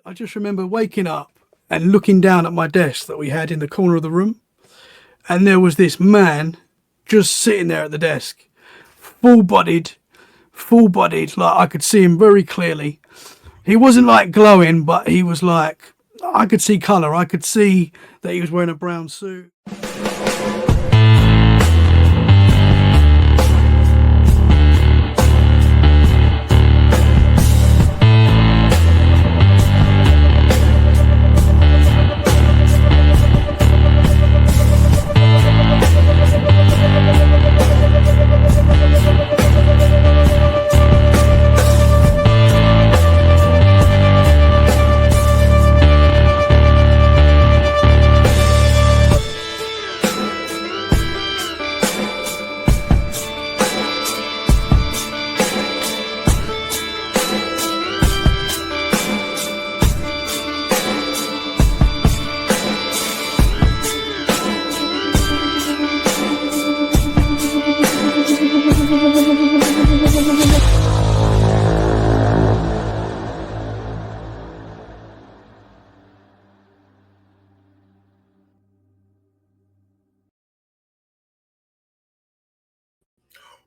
I just remember waking up and looking down at my desk that we had in the corner of the room. And there was this man just sitting there at the desk, full-bodied, like I could see him very clearly. He wasn't like glowing, but he was like, I could see colour. I could see that he was wearing a brown suit.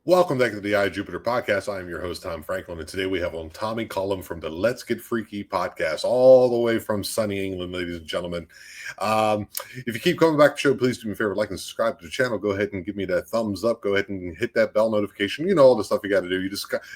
Welcome back to the I Jupiter podcast. I am your host, Tom Franklin, and today we have on Tommy Cullum from the Let's Get Freaky podcast, all the way from sunny England, ladies and gentlemen. If you keep coming back to the show, please do me a favor, like and subscribe to the channel. Go ahead and give me that thumbs up. Go ahead and hit that bell notification. You know, all the stuff you got to do.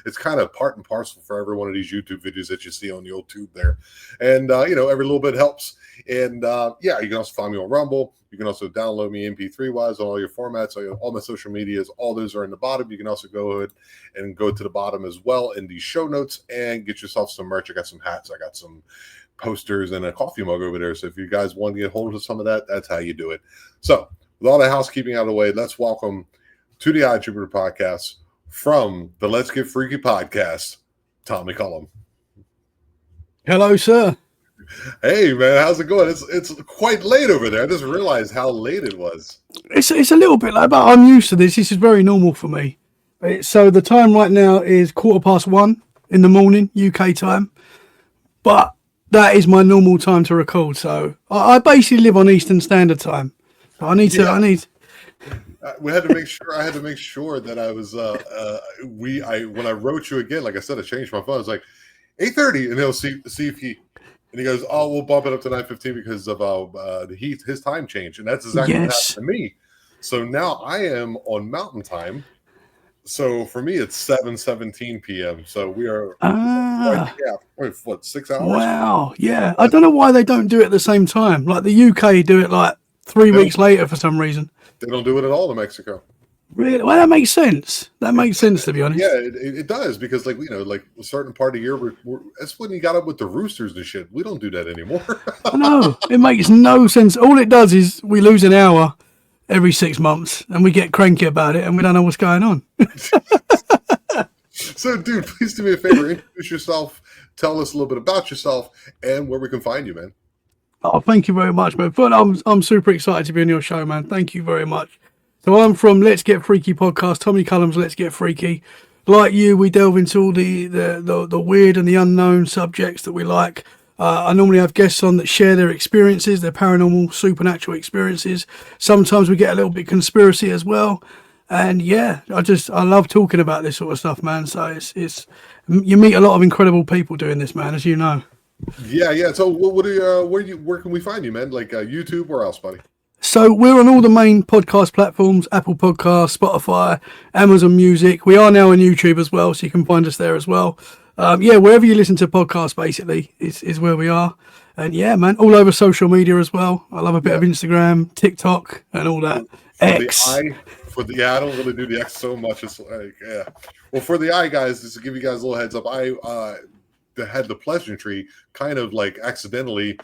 It's kind of part and parcel for every one of these YouTube videos that you see on the old tube there. And, every little bit helps. And, you can also find me on Rumble. You can also download me MP3-wise on all your formats. All my social medias, all those are in the bottom. You can also go ahead and go to the bottom as well in the show notes and get yourself some merch. I got some hats. I got some posters and a coffee mug over there. So if you guys want to get hold of some of that, that's how you do it. So with all the housekeeping out of the way, let's welcome to the I Jupiter podcast from the Let's Get Freaky podcast, Tommy Cullum. Hello, sir. Hey man, how's it going? It's quite late over there. I just realized how late it was. It's a little bit late, but I'm used to this. This is very normal for me. So the time right now is 1:15 in the morning, UK time. But that is my normal time to record. So I basically live on Eastern Standard Time. So I need. We had to make sure. I had to make sure that I was. When I wrote you again, like I said, I changed my phone. I was like 8:30, and he'll see if he. And he goes, "Oh, we'll bump it up to 9:15 because of his time change," and that's exactly what happened to me. So now I am on Mountain Time. So for me, it's 7:17 p.m. So we are 6 hours? Wow, yeah. I don't know why they don't do it at the same time. Like the UK do it like 3 weeks later for some reason. They don't do it at all in Mexico. Really? Well, that makes sense. That makes sense, to be honest. Yeah, it does, because like a certain part of the year, that's when you got up with the roosters and shit. We don't do that anymore. I know. It makes no sense. All it does is we lose an hour every 6 months and we get cranky about it and we don't know what's going on. So, dude, please do me a favor. Introduce yourself. Tell us a little bit about yourself and where we can find you, man. Oh, thank you very much, man. But I'm super excited to be on your show, man. Thank you very much. So I'm from Let's Get Freaky podcast, Tommy Cullum's Let's Get Freaky. Like you, we delve into all the weird and the unknown subjects that we like. I normally have guests on that share their experiences, their paranormal, supernatural experiences. Sometimes we get a little bit conspiracy as well. And yeah, I love talking about this sort of stuff, man. So it's you meet a lot of incredible people doing this, man, as you know. Yeah. So where can we find you, man? Like YouTube, where else, buddy? So we're on all the main podcast platforms, Apple Podcasts, Spotify, Amazon Music. We are now on YouTube as well, so you can find us there as well. Wherever you listen to podcasts, basically, is where we are. And yeah, man, all over social media as well. I love a bit of Instagram, TikTok, and all that. X. I don't really do the X so much. It's like, yeah. Well, for the guys, just to give you guys a little heads up, I had the pleasantry, kind of like accidentally,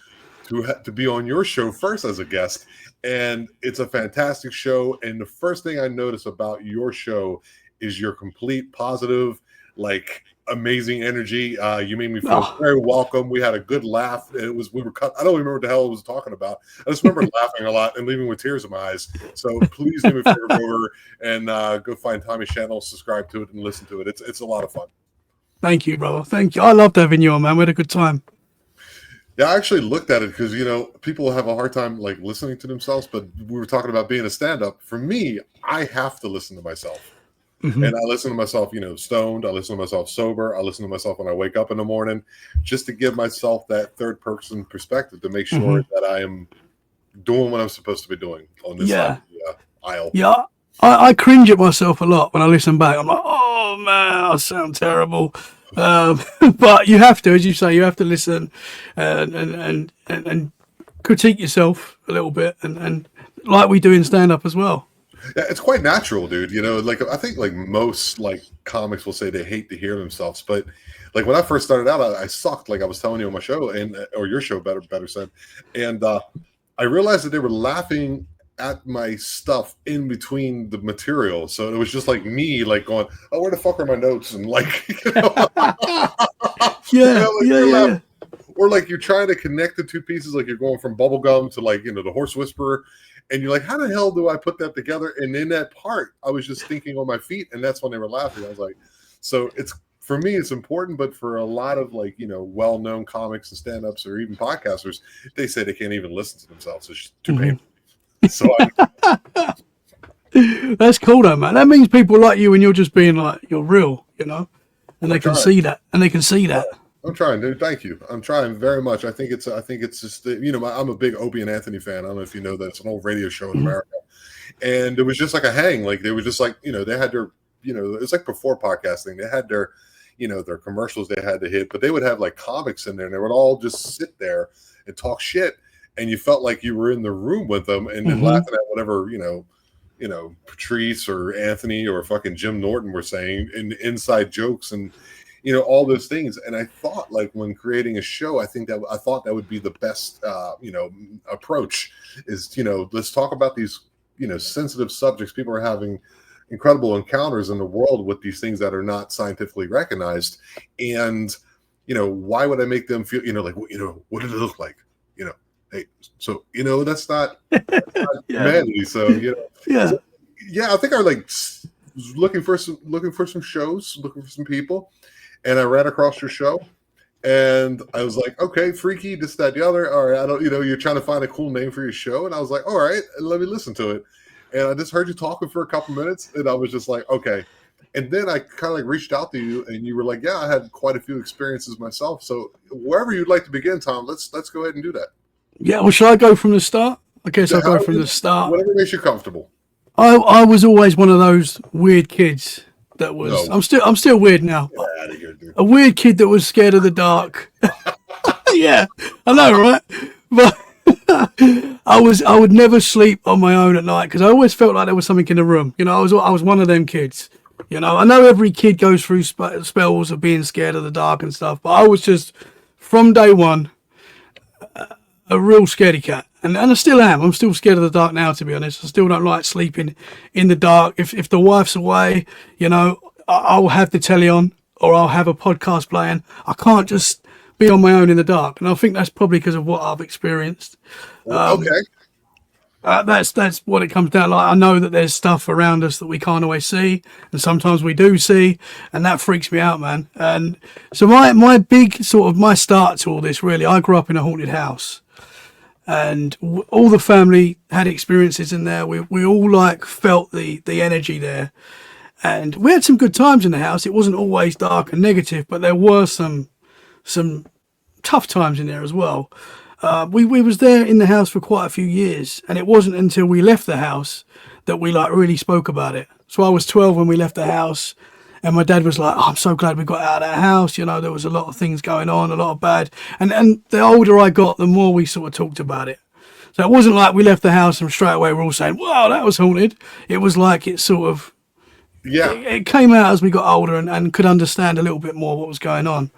to be on your show first as a guest. And it's a fantastic show. And the first thing I notice about your show is your complete positive, like amazing energy. You made me feel very welcome. We had a good laugh. I don't remember what the hell I was talking about. I just remember laughing a lot and leaving with tears in my eyes. So please do me a favor, go over and go find Tommy's channel, subscribe to it, and listen to it. It's a lot of fun. Thank you, brother. Thank you. I loved having you on, man. We had a good time. Yeah, I actually looked at it because people have a hard time like listening to themselves. But we were talking about being a stand-up. For me, I have to listen to myself, Hmm. and I listen to myself, stoned. I listen to myself sober. I listen to myself when I wake up in the morning, just to give myself that third-person perspective to make Hmm. sure that I am doing what I'm supposed to be doing on this side of Yeah. the aisle. Yeah. I cringe at myself a lot when I listen back. I'm like, oh man, I sound terrible. Um, but you have to, as you say, you have to listen and critique yourself a little bit, and like we do in stand up as well. Yeah, it's quite natural, dude. Like I think like most like comics will say they hate to hear themselves, but like when I first started out, I sucked. Like I was telling you on my show and or your show, better said, and I realized that they were laughing at my stuff in between the material, so it was just like me, like going, "Oh, where the fuck are my notes?" And like, Yeah, like yeah, you're yeah, laughing, yeah. or like you're trying to connect the two pieces, like you're going from bubblegum to like the horse whisperer, and you're like, how the hell do I put that together? And in that part, I was just thinking on my feet, and that's when they were laughing. I was like, so it's for me, it's important, but for a lot of like well-known comics and stand-ups or even podcasters, they say they can't even listen to themselves. It's just too Hmm. painful. So That's cool though, man. That means people like you when you're just being like you're real, and I'm they can trying. see that, and they can see that. I'm trying, dude. Thank you. I'm trying very much. I think it's just I'm a big Opie and Anthony fan. I don't know if you know that it's an old radio show in Hmm. America, and it was just like a hang. Like they were just like they had their it's like before podcasting. They had their their commercials they had to hit, but they would have like comics in there, and they would all just sit there and talk shit, and you felt like you were in the room with them, and then Hmm. laughing at whatever Patrice or Anthony or fucking Jim Norton were saying in inside jokes and all those things. And I thought like when creating a show, I thought that would be the best approach is let's talk about these sensitive subjects. People are having incredible encounters in the world with these things that are not scientifically recognized, and why would I make them feel like what did it look like, hey, so that's not Yeah, humanity. So yeah. so, yeah, I think I like looking for some shows, looking for some people, and I ran across your show, and I was like, okay, freaky, this, that, the other. All right, I don't, you're trying to find a cool name for your show, and I was like, all right, let me listen to it. And I just heard you talking for a couple minutes, and I was just like, okay. And then I kind of like reached out to you, and you were like, yeah, I had quite a few experiences myself. So wherever you'd like to begin, Tom, let's go ahead and do that. Yeah, well, shall I go from the start? I guess I'll go from the start. Whatever makes you comfortable. I was always one of those weird kids that was. No, I'm still weird now. get out of here, dude. A weird kid that was scared of the dark. Yeah, I know, right? But I would never sleep on my own at night because I always felt like there was something in the room. I was one of them kids. I know every kid goes through spells of being scared of the dark and stuff, but I was just from day one a real scaredy cat. And I still am. I'm still scared of the dark now, to be honest. I still don't like sleeping in the dark. If the wife's away, I'll have the telly on or I'll have a podcast playing. I can't just be on my own in the dark. And I think that's probably because of what I've experienced. Okay. That's what it comes down. Like I know that there's stuff around us that we can't always see, and sometimes we do see, and that freaks me out, man. And so my big sort of my start to all this really, I grew up in a haunted house, and all the family had experiences in there. We all like felt the energy there, and we had some good times in the house. It wasn't always dark and negative, but there were some tough times in there as well. We was there in the house for quite a few years, and it wasn't until we left the house that we like really spoke about it. So I was 12 when we left the house, and my dad was like, oh, "I'm so glad we got out of that house." There was a lot of things going on, a lot of bad. And the older I got, the more we sort of talked about it. So it wasn't like we left the house and straight away we're all saying, "Wow, that was haunted." It was like it sort of Yeah. it came out as we got older and could understand a little bit more what was going on.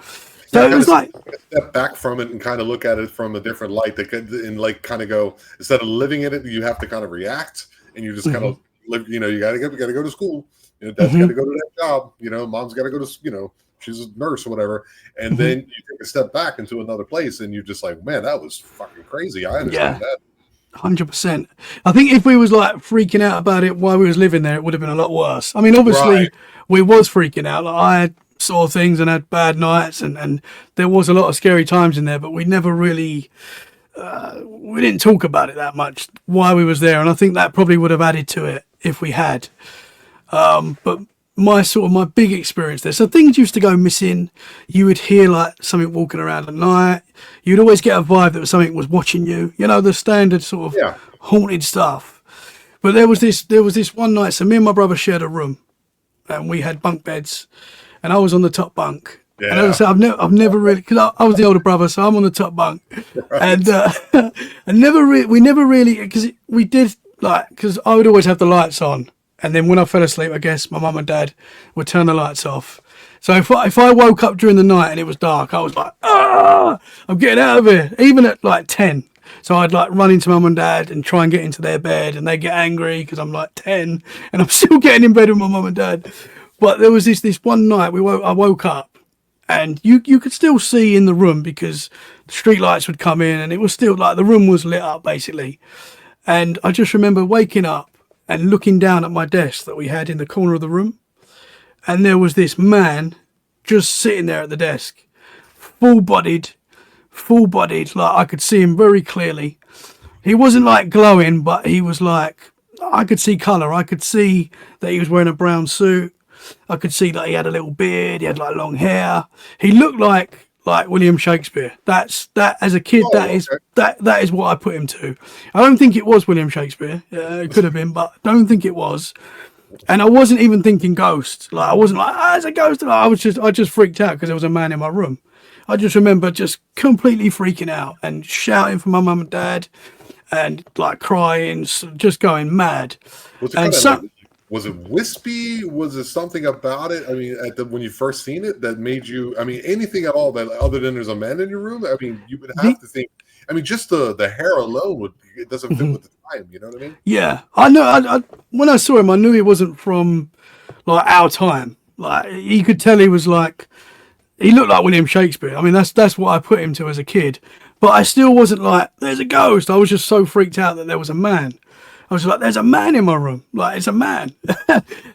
Yeah, So I it gotta was like, step back from it and kind of look at it from a different light. That could, and like kind of go instead of living in it, you have to kind of react, and you just kind mhm, of live. You gotta go to school. Dad's got mhm, to go to that job. Mom's got to go to she's a nurse or whatever. And mhm. then you take a step back into another place, and you're just like, man, that was fucking crazy. I Yeah. understand that. 100%. I think if we was like freaking out about it while we was living there, it would have been a lot worse. I mean, Right. obviously we was freaking out. Like I had saw things and had bad nights, and there was a lot of scary times in there, but we never really we didn't talk about it that much while we was there, and I think that probably would have added to it if we had. But my big experience there, so things used to go missing. You would hear like something walking around at night. You'd always get a vibe that something was watching you. You know, the standard sort of haunted stuff. But there was this one night. So me and my brother shared a room, and we had bunk beds, and I was on the top bunk. Yeah. And as I said, I've never really, because I was the older brother, so I'm on the top bunk, right. And we never really, because we did like, because I would always have the lights on, and then when I fell asleep, I guess my mum and dad would turn the lights off. So if I woke up during the night and it was dark, I was like, I'm getting out of here, even at like 10. So I'd like run into mum and dad and try and get into their bed, and they get angry because I'm like 10 and I'm still getting in bed with my mum and dad. But there was this one night I woke up. And you could still see in the room because the street lights would come in, and it was still like the room was lit up basically. And I just remember waking up and looking down at my desk that we had in the corner of the room. And there was this man just sitting there at the desk, full-bodied, like I could see him very clearly. He wasn't like glowing, but he was like, I could see colour. I could see that he was wearing a brown suit. I could see that he had a little beard. He had like long hair. He looked like William Shakespeare. That as a kid, that is what I put him to. I don't think it was William Shakespeare. It could have been, but I don't think it was. And I wasn't even thinking ghost. Like I wasn't like, it's a ghost. I just freaked out because there was a man in my room. I just remember just completely freaking out and shouting for my mum and dad, and like crying, just going mad. Was it wispy? Was it something about it? I mean, when you first seen it that made you, I mean, anything at all that other than there's a man in your room? I mean, you would have to think, I mean, just the hair alone it doesn't fit with the time, you know what I mean? Yeah. I know. I when I saw him, I knew he wasn't from like our time. Like you could tell he was like, he looked like William Shakespeare. I mean, that's what I put him to as a kid. But I still wasn't like, there's a ghost. I was just so freaked out that there was a man. I was like, there's a man in my room. Like, it's a man.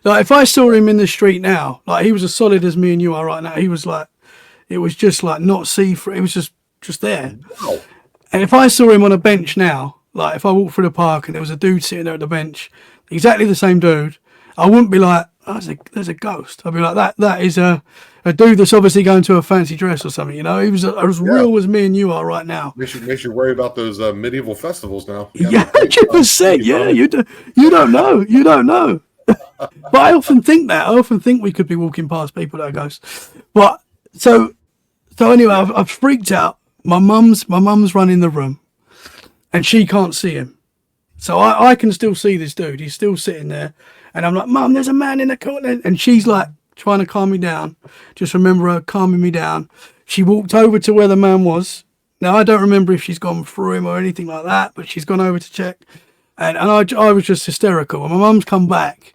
Like, if I saw him in the street now, like, he was as solid as me and you are right now. He was like, it was just like not see-through. It was just there. Wow. And if I saw him on a bench now, like, if I walked through the park and there was a dude sitting there at the bench, exactly the same dude, I wouldn't be like, oh, there's a ghost. I'd be like, that is a dude that's obviously going to a fancy dress or something, you know? He was as real as me and you are right now. Makes you worry about those medieval festivals now. Yeah, 100%. Yeah, you don't know. But I often think that. I often think we could be walking past people that are ghosts. But so anyway, I've freaked out. My mum's running the room, and she can't see him. So I can still see this dude. He's still sitting there, and I'm like, Mum, there's a man in the corner, and she's like trying to calm me down. Just remember her calming me down. She walked over to where the man was. Now I don't remember if she's gone through him or anything like that, but she's gone over to check, and I was just hysterical. And my mum's come back.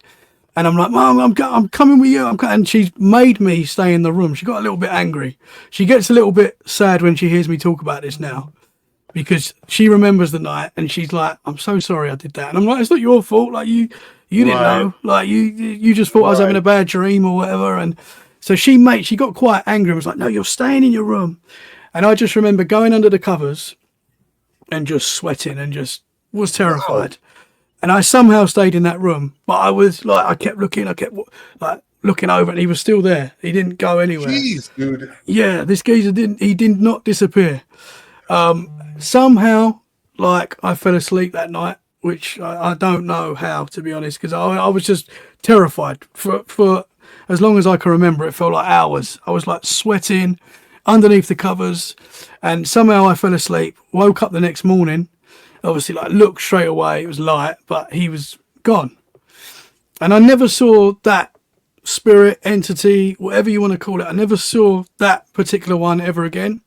And I'm like, Mum, I'm coming with you. And she's made me stay in the room. She got a little bit angry. She gets a little bit sad when she hears me talk about this now, because she remembers the night and she's like, I'm so sorry I did that. And I'm like, it's not your fault. Like you didn't know. Like you just thought I was having a bad dream or whatever. And so she got quite angry and was like, no, you're staying in your room. And I just remember going under the covers and just sweating and just was terrified. Wow. And I somehow stayed in that room, but I was like, I kept looking over, and he was still there. He didn't go anywhere. Jeez, dude. Yeah, this geezer did not disappear. Somehow, like, I fell asleep that night, which I don't know how, to be honest, because I was just terrified for as long as I can remember. It felt like hours. I was like sweating underneath the covers, and somehow I fell asleep. Woke up the next morning. Obviously, like, looked straight away. It was light, but he was gone. And I never saw that spirit, entity, whatever you want to call it. I never saw that particular one ever again.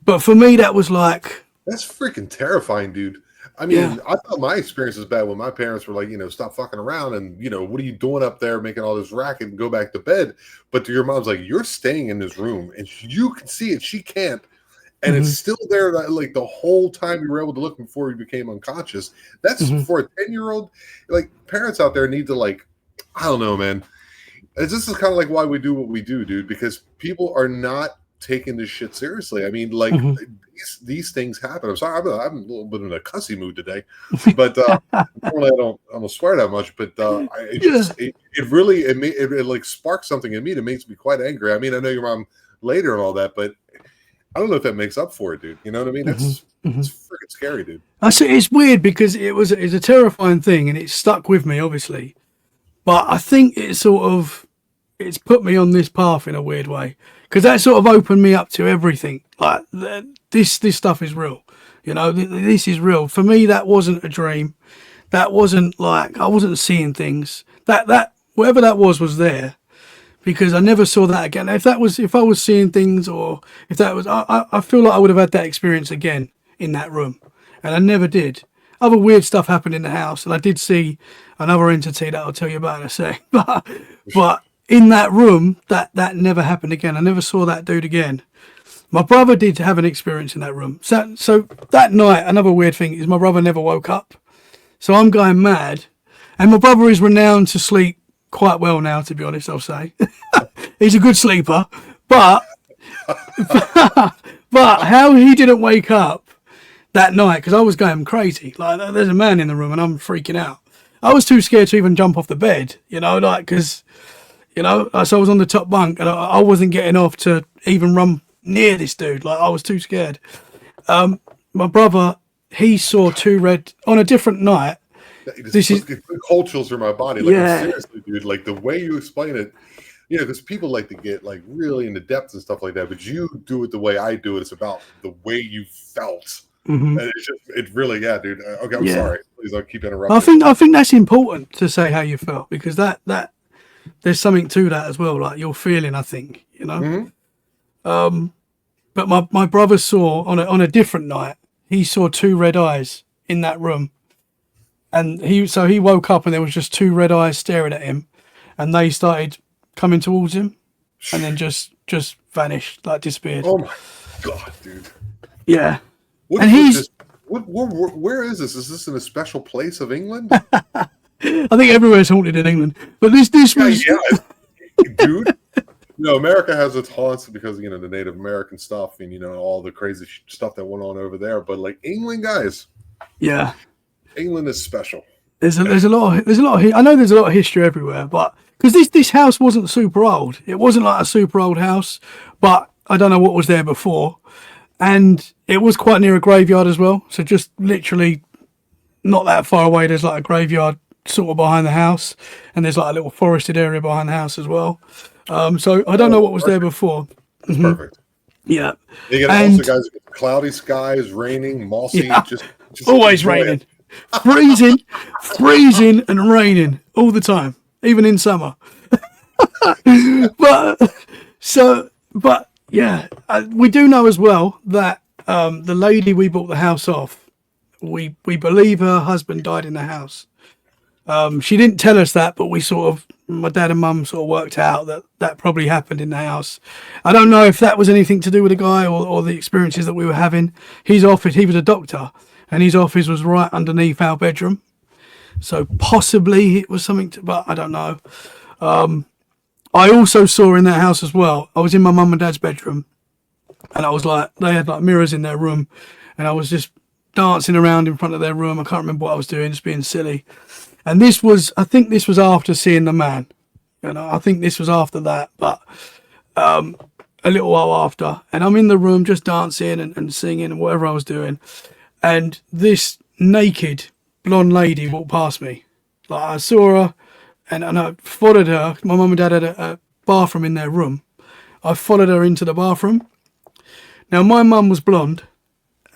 But for me, that was like... That's freaking terrifying, dude. I mean, yeah. I thought my experience was bad when my parents were like, stop fucking around and, what are you doing up there making all this racket and go back to bed? But your mom's like, you're staying in this room and you can see it. She can't. And it's still there, like, the whole time you were able to look before you became unconscious. That's for a 10-year-old. Like, parents out there need to, like, I don't know, man. This is kind of like why we do what we do, dude, because people are not taking this shit seriously. I mean, like, these things happen. I'm sorry, I'm a little bit in a cussy mood today, but normally I don't swear that much. But it really it like sparks something in me that makes me quite angry. I mean, I know your mom later and all that, but I don't know if that makes up for it, dude. You know what I mean? That's it's freaking scary, dude. I see. It's weird because it's a terrifying thing, and it stuck with me, obviously. But I think it's put me on this path in a weird way, because that sort of opened me up to everything. Like, this stuff is real. You know, this is real. For me, that wasn't a dream. That wasn't like, I wasn't seeing things. That whatever that was there, because I never saw that again. If I was seeing things, or if that was, I feel like I would have had that experience again in that room, and I never did. Other weird stuff happened in the house, and I did see another entity that I'll tell you about in a sec. But in that room, that never happened again. I never saw that dude again. My brother did have an experience in that room. So that night, another weird thing is my brother never woke up. So I'm going mad. And my brother is renowned to sleep quite well now, to be honest, I'll say. He's a good sleeper. But how he didn't wake up that night, because I was going crazy. Like, there's a man in the room and I'm freaking out. I was too scared to even jump off the bed, you know, like, because, you know, so I was on the top bunk and I wasn't getting off to even run near this dude. Like, I was too scared. My brother, he saw on a different night. This is cold chills through my body. Like, seriously, dude, like the way you explain it, you know, because people like to get like really into depth and stuff like that, but you do it the way I do it. It's about the way you felt. And it really, dude. Okay, I'm sorry. Please don't keep interrupting. I think that's important to say how you felt, because that there's something to that as well. Like, your feeling, I think, you know. But my brother saw on a different night. He saw two red eyes in that room, and he woke up and there was just two red eyes staring at him, and they started coming towards him, and then just vanished, like disappeared. Oh my god, dude. Yeah. Where is this? Is this in a special place of England? I think everywhere's haunted in England, but this was dude. You know, America has its haunts because, you know, the Native American stuff and, you know, all the crazy stuff that went on over there. But like, England, guys, England is special. There's a lot of I know there's a lot of history everywhere, but because this house wasn't super old, it wasn't like a super old house, but I don't know what was there before. And it was quite near a graveyard as well. So just literally not that far away, there's like a graveyard sort of behind the house. And there's like a little forested area behind the house as well. So I don't know what was there before. It's perfect. Yeah. You get also guys, cloudy skies, raining, mossy, just always raining. freezing and raining all the time, even in summer. But yeah, we do know as well that the lady we bought the house off, we believe her husband died in the house. She didn't tell us that, but my dad and mum sort of worked out that probably happened in the house. I don't know if that was anything to do with the guy or the experiences that we were having. His office, he was a doctor, and his office was right underneath our bedroom. So possibly it was something but I don't know. I also saw in that house as well, I was in my mum and dad's bedroom, and I was like, they had like mirrors in their room, and I was just dancing around in front of their room. I can't remember what I was doing, just being silly. And I think this was after seeing the man. You know, I think this was after that, but a little while after. And I'm in the room just dancing and singing and whatever I was doing. And this naked blonde lady walked past me. Like, I saw her and I followed her. My mum and dad had a bathroom in their room. I followed her into the bathroom. Now, my mum was blonde,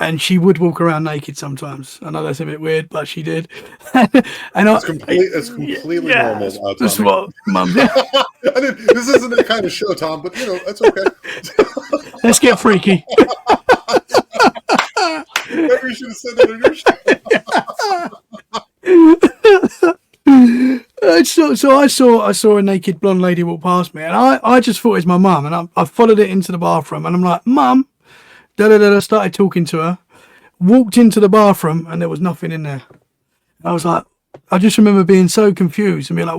and she would walk around naked sometimes. I know that's a bit weird, but she did. It's completely normal. That's what mum did. This isn't that kind of show, Tom, but, you know, that's okay. Let's get freaky. Maybe you should have said that in your show. So I saw a naked blonde lady walk past me, and I just thought it was my mum, and I followed it into the bathroom, and I'm like, Mum, started talking to her, walked into the bathroom, and there was nothing in there. I was like, I just remember being so confused and being like,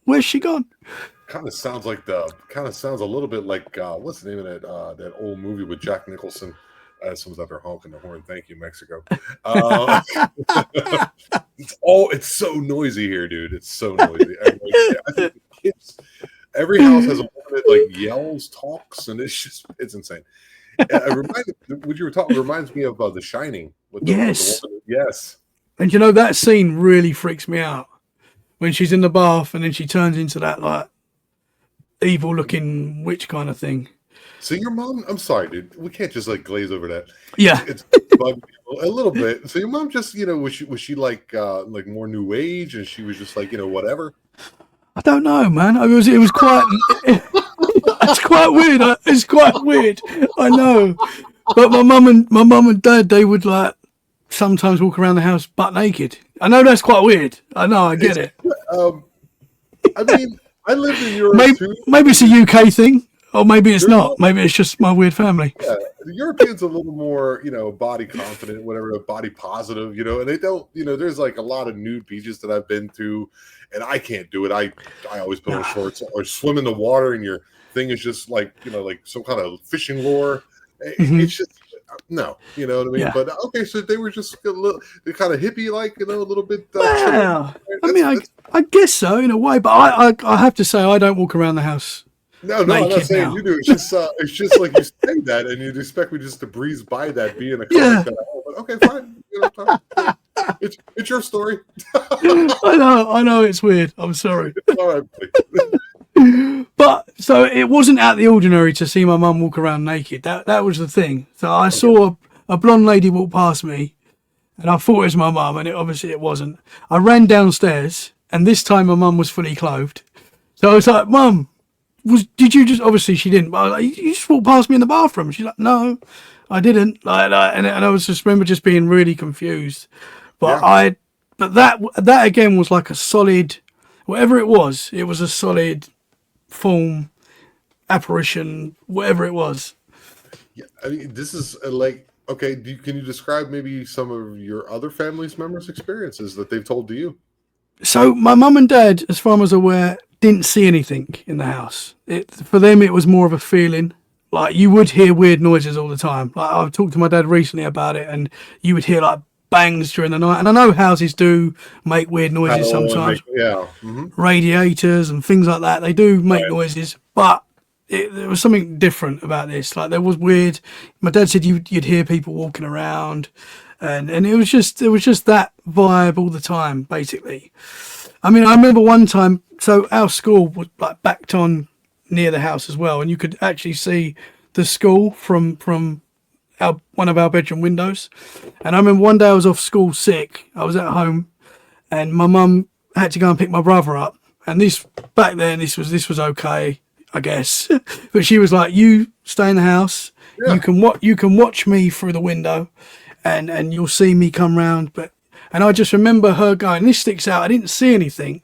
Where's she gone? Kind of sounds like a little bit like what's the name of that old movie with Jack Nicholson? Someone's out there honking the horn. Thank you, Mexico. Uh, it's so noisy here, dude. It's so noisy. I think the kids, every house has a woman that like yells, talks, and it's insane. What you were talking reminds me of The Shining with Yes. the woman. Yes. And you know, that scene really freaks me out when she's in the bath and then she turns into that like evil looking witch kind of thing. So your mom, I'm sorry, dude. We can't just like glaze over that. Yeah. It's bugged me a little bit. So your mom just, was she like more new age, and she was just like, whatever. I don't know, man. It was quite. It's quite weird. It's quite weird. I know, but my mum and dad, they would like sometimes walk around the house butt naked. I know that's quite weird. I know. I get it. I mean, I lived in Europe too. Maybe it's a UK thing, or maybe it's not. Maybe it's just my weird family. Yeah, the Europeans are a little more, body confident, whatever, body positive, and they don't, there's like a lot of nude beaches that I've been to, and I can't do it. I always put on shorts or swim in the water, and your thing is just like, like some kind of fishing lure. It's just no, you know what I mean? Yeah. But okay, so they were just a little, they're kind of hippie, like, a little bit. Well, I guess so in a way, but I have to say I don't walk around the house. No, I'm not saying you do. It's just like you say that, and you'd expect me just to breeze by that, being a comic. But okay, fine. It's your story. I know, it's weird. I'm sorry. It's all right. But so it wasn't out of the ordinary to see my mum walk around naked. That was the thing. So I saw a blonde lady walk past me, and I thought it was my mum, and obviously it wasn't. I ran downstairs, and this time my mum was fully clothed. So I was like, "Mum, did you just?" Obviously she didn't. But I was like, "You just walked past me in the bathroom." She's like, "No, I didn't." And I was just remember just being really confused. But but that again was like a solid, whatever it was a solid form, apparition, whatever it was. Yeah, I mean, this is like, okay, can you describe maybe some of your other family's members' experiences that they've told to you? So my mum and dad, as far as I'm aware, didn't see anything in the house. For them, it was more of a feeling. Like, you would hear weird noises all the time. Like, I've talked to my dad recently about it, and you would hear like bangs during the night. And I know houses do make weird noises sometimes. Radiators and things like that, they do make noises. But there was something different about this. Like, there was weird. My dad said you'd hear people walking around, and it was just that vibe all the time, basically. I mean, I remember one time. So our school was like backed on near the house as well, and you could actually see the school from one of our bedroom windows. And I remember one day I was off school sick. I was at home, and my mum had to go and pick my brother up. And back then this was okay, I guess. But she was like, "You stay in the house. Yeah. You can watch me through the window, and you'll see me come round." And I just remember her going, this sticks out. I didn't see anything,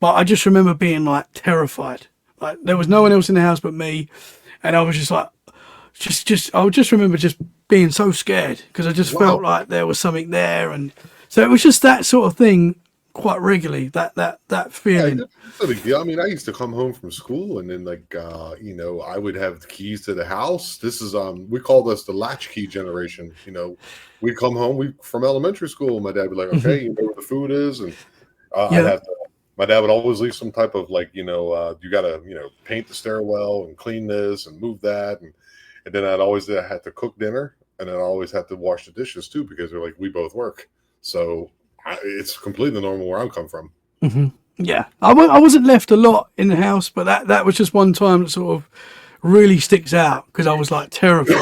but I just remember being like terrified. Like, there was no one else in the house but me, and I was just like, I just remember just being so scared because I just felt like there was something there, and so it was just that sort of thing quite regularly. That feeling. Yeah, it's no big deal. I mean, I used to come home from school, and then I would have the keys to the house. This is we called us the latchkey generation. We'd come home from elementary school, and my dad would be like, "Okay, you know where the food is," and my dad would always leave some type of like, you gotta paint the stairwell and clean this and move that, and then I'd always have to cook dinner, and then I always have to wash the dishes too because they're like, we both work, so it's completely normal where I'm come from. Mm-hmm. Yeah, I wasn't left a lot in the house, but that was just one time that sort of really sticks out because I was like terrified.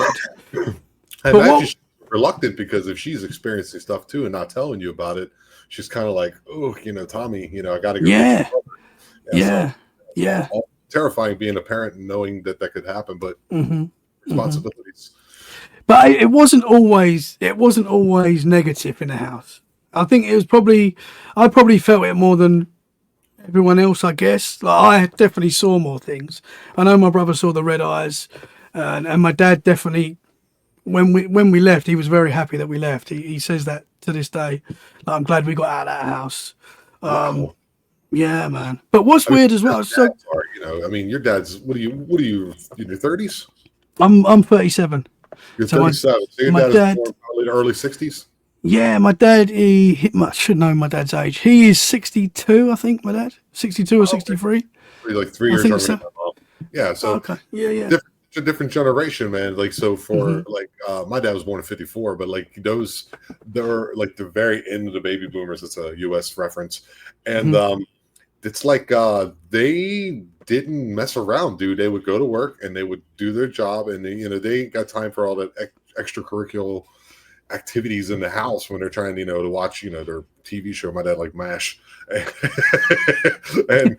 And she's reluctant because if she's experiencing stuff too and not telling you about it, she's kind of like, oh, Tommy, I got to go. Yeah. Terrifying being a parent and knowing that could happen, but responsibilities. But it wasn't always negative in the house. I think I probably felt it more than everyone else, I guess. Like, I definitely saw more things. I know my brother saw the red eyes, and my dad definitely, when we left, he was very happy that we left. He says that to this day. Like, I'm glad we got out of that house. Wow. Yeah, man. But what's I mean, weird as well? So dads are, I mean, your dad's, what are you in your 30s? I'm 37. You're So my 37. So your my dad is dad, born probably in the early 60s? yeah, my dad. I should know my dad's age. He is 62, I think. My dad, 62 or Oh, okay. 63. He's like 3 years I think younger than so. my mom. Yeah, so Okay. Yeah, yeah. different, it's a different generation, man. Like, so Hmm. for like, my dad was born in 54, but like they're like the very end of the baby boomers. It's a US reference. And, Hmm. it's like they didn't mess around, dude. They would go to work and they would do their job, and they ain't got time for all that extracurricular activities in the house when they're trying, to watch, their TV show. My dad like MASH, and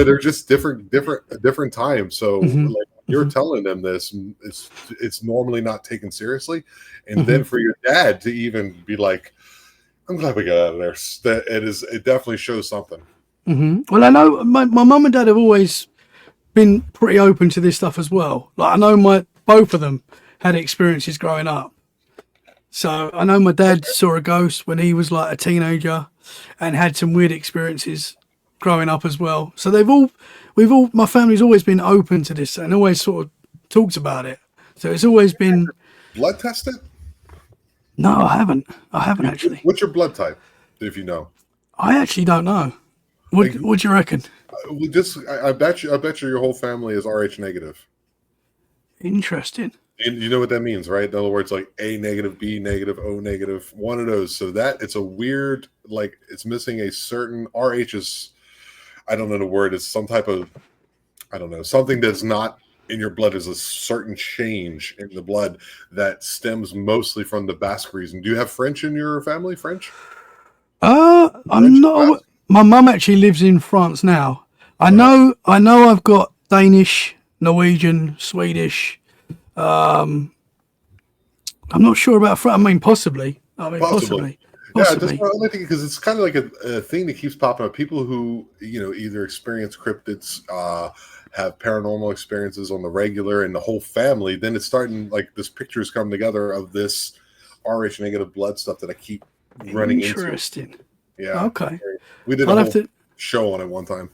they're just different times. So Hmm. like you're Hmm. telling them this, it's normally not taken seriously, and Hmm. then for your dad to even be like, "I'm glad we got out of there," that it definitely shows something. Hmm. Well, I know my mum and dad have always been pretty open to this stuff as well. Like I know my both of them had experiences growing up. So I know my dad saw a ghost when he was like a teenager, and had some weird experiences growing up as well. So my family's always been open to this and always sort of talked about it. So it's always been. Blood tested? No, I haven't. I haven't actually. What's your blood type, if you know? I actually don't know. Like, What do you reckon? I bet you your whole family is Rh negative. Interesting. And you know what that means, right? In other words, like A negative, B negative, O negative, one of those. So that it's a weird, like it's missing a certain RH is, I don't know the word. It's some type of, I don't know, something that's not in your blood is a certain change in the blood that stems mostly from the Basque region. Do you have French in your family? French? I'm French? not. Basque? My mum actually lives in France now. I Uh-huh. know. I know. I've got Danish, Norwegian, Swedish. I'm not sure about France. I mean, possibly. Possibly. Possibly. Yeah, that's Possibly. what I'm thinking because it's kind of like a thing that keeps popping up. People who either experience cryptids, have paranormal experiences on the regular, and the whole family. Then it's starting like this pictures come together of this Rh negative blood stuff that I keep running into. Interesting. Yeah, Okay. we did a I'll have whole to. show on it one time.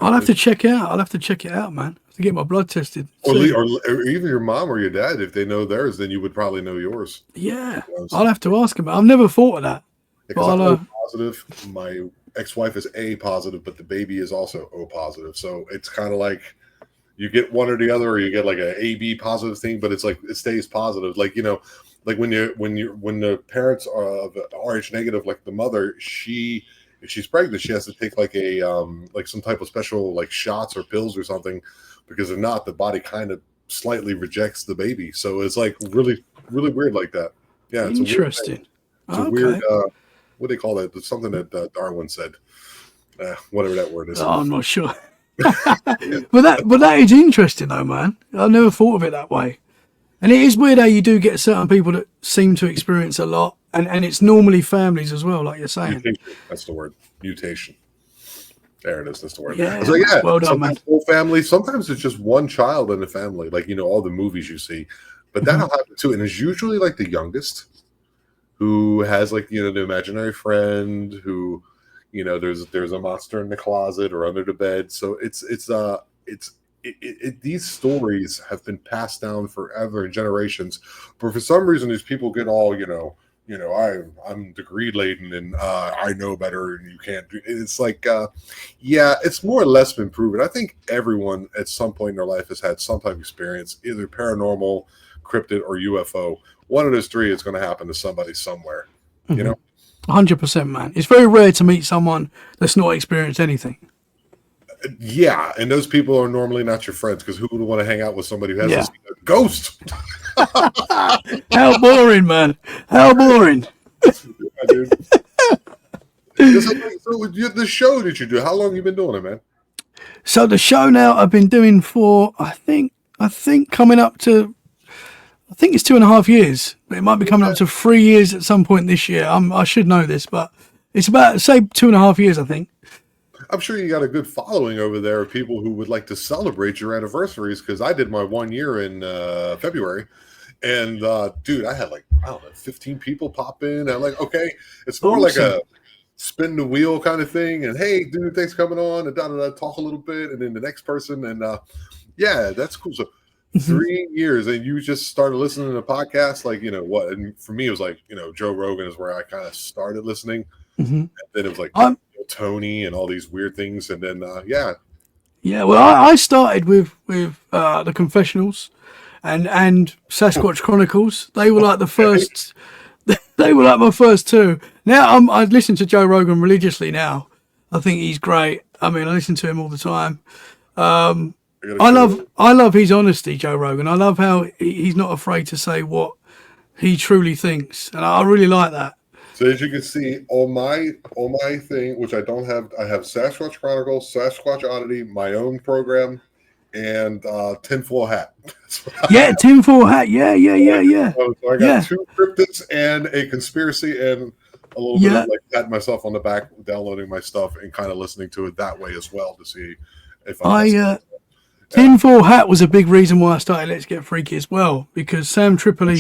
I'll It have was, to check it out. I'll have to check it out, man. To get my blood tested. or, See. or either your mom or your dad, if they know theirs, then you would probably know yours. Yeah. You know, I'll have to ask him. I've never thought of that. But because I'm I'll. O positive. My ex-wife is A positive, but the baby is also O positive. So it's kind of like you get one or the other, or you get like a AB positive thing, but it's like it stays positive. Like like when the parents are of Rh negative, like the mother, if she's pregnant, she has to take like a like some type of special like shots or pills or something, because if not, the body kind of slightly rejects the baby. So it's like really really weird like that. Yeah, it's a weird thing. Interesting. It's a weird Okay. what do they call that? It's something that Darwin said. Whatever that word is. Oh, I'm not sure. But that is interesting though, man. I never thought of it that way. And it is weird how you do get certain people that seem to experience a lot, and it's normally families as well, like you're saying. Mutation. That's the word. Mutation. There it is. That's the word. Yeah, So man. yeah, Well done, man. sometimes whole family. Sometimes it's just one child in the family, like all the movies you see. But Hmm. that'll happen too, and it's usually like the youngest who has like the imaginary friend who there's a monster in the closet or under the bed. So these stories have been passed down forever in generations, but for some reason these people get all I'm degree laden and I know better and you can't do it's like yeah, it's more or less been proven. I think everyone at some point in their life has had some type of experience, either paranormal, cryptid, or UFO. One of those three is going to happen to somebody somewhere, you know. 100%, man. It's very rare to meet someone that's not experienced anything. Yeah, and those people are normally not your friends, because who would want to hang out with somebody who Yeah. hasn't seen a ghost? How boring, man. How boring. Yeah, dude. The show that you do, how long have you been doing it, man? So the show now I've been doing for I think coming up to I think it's 2.5 years, but it might be coming up to 3 years at some point this year. I should know this, but it's about say 2.5 years, I think. I'm sure you got a good following over there of people who would like to celebrate your anniversaries, because I did my 1 year in February. And dude, I had like, I don't know, 15 people pop in. I'm like, okay, it's more like Awesome. spin the wheel kind of thing, and hey, dude, thanks for coming on, and talk a little bit, and then the next person, and yeah, that's cool. So Mhm. 3 years, and you just started listening to podcasts, like what? And for me, it was like Joe Rogan is where I kind of started listening, Mhm. and then it was like I'm Tony and all these weird things, and then yeah, Yeah, well, I started with the confessionals and Sasquatch Chronicles. They were like the okay, first. They were like my first two. Now I listen to Joe Rogan religiously. Now I think he's great. I mean, I listen to him all the time. I gotta show you. I love his honesty, Joe Rogan. I love how he's not afraid to say what he truly thinks, and I really like that. So as you can see on my thing, which I don't have, I have Sasquatch Chronicles, Sasquatch Oddity, my own program, and Tinfoil Hat. That's what I Yeah, have. tinfoil hat. Yeah, yeah, yeah, yeah, So I got yeah, two cryptids and a conspiracy and a little bit of yeah. like patting myself on the back, downloading my stuff and kind of listening to it that way as well to see if I'm I messing. Yeah. Tinfoil hat was a big reason why I started Let's Get Freaky as well, because Sam Tripoli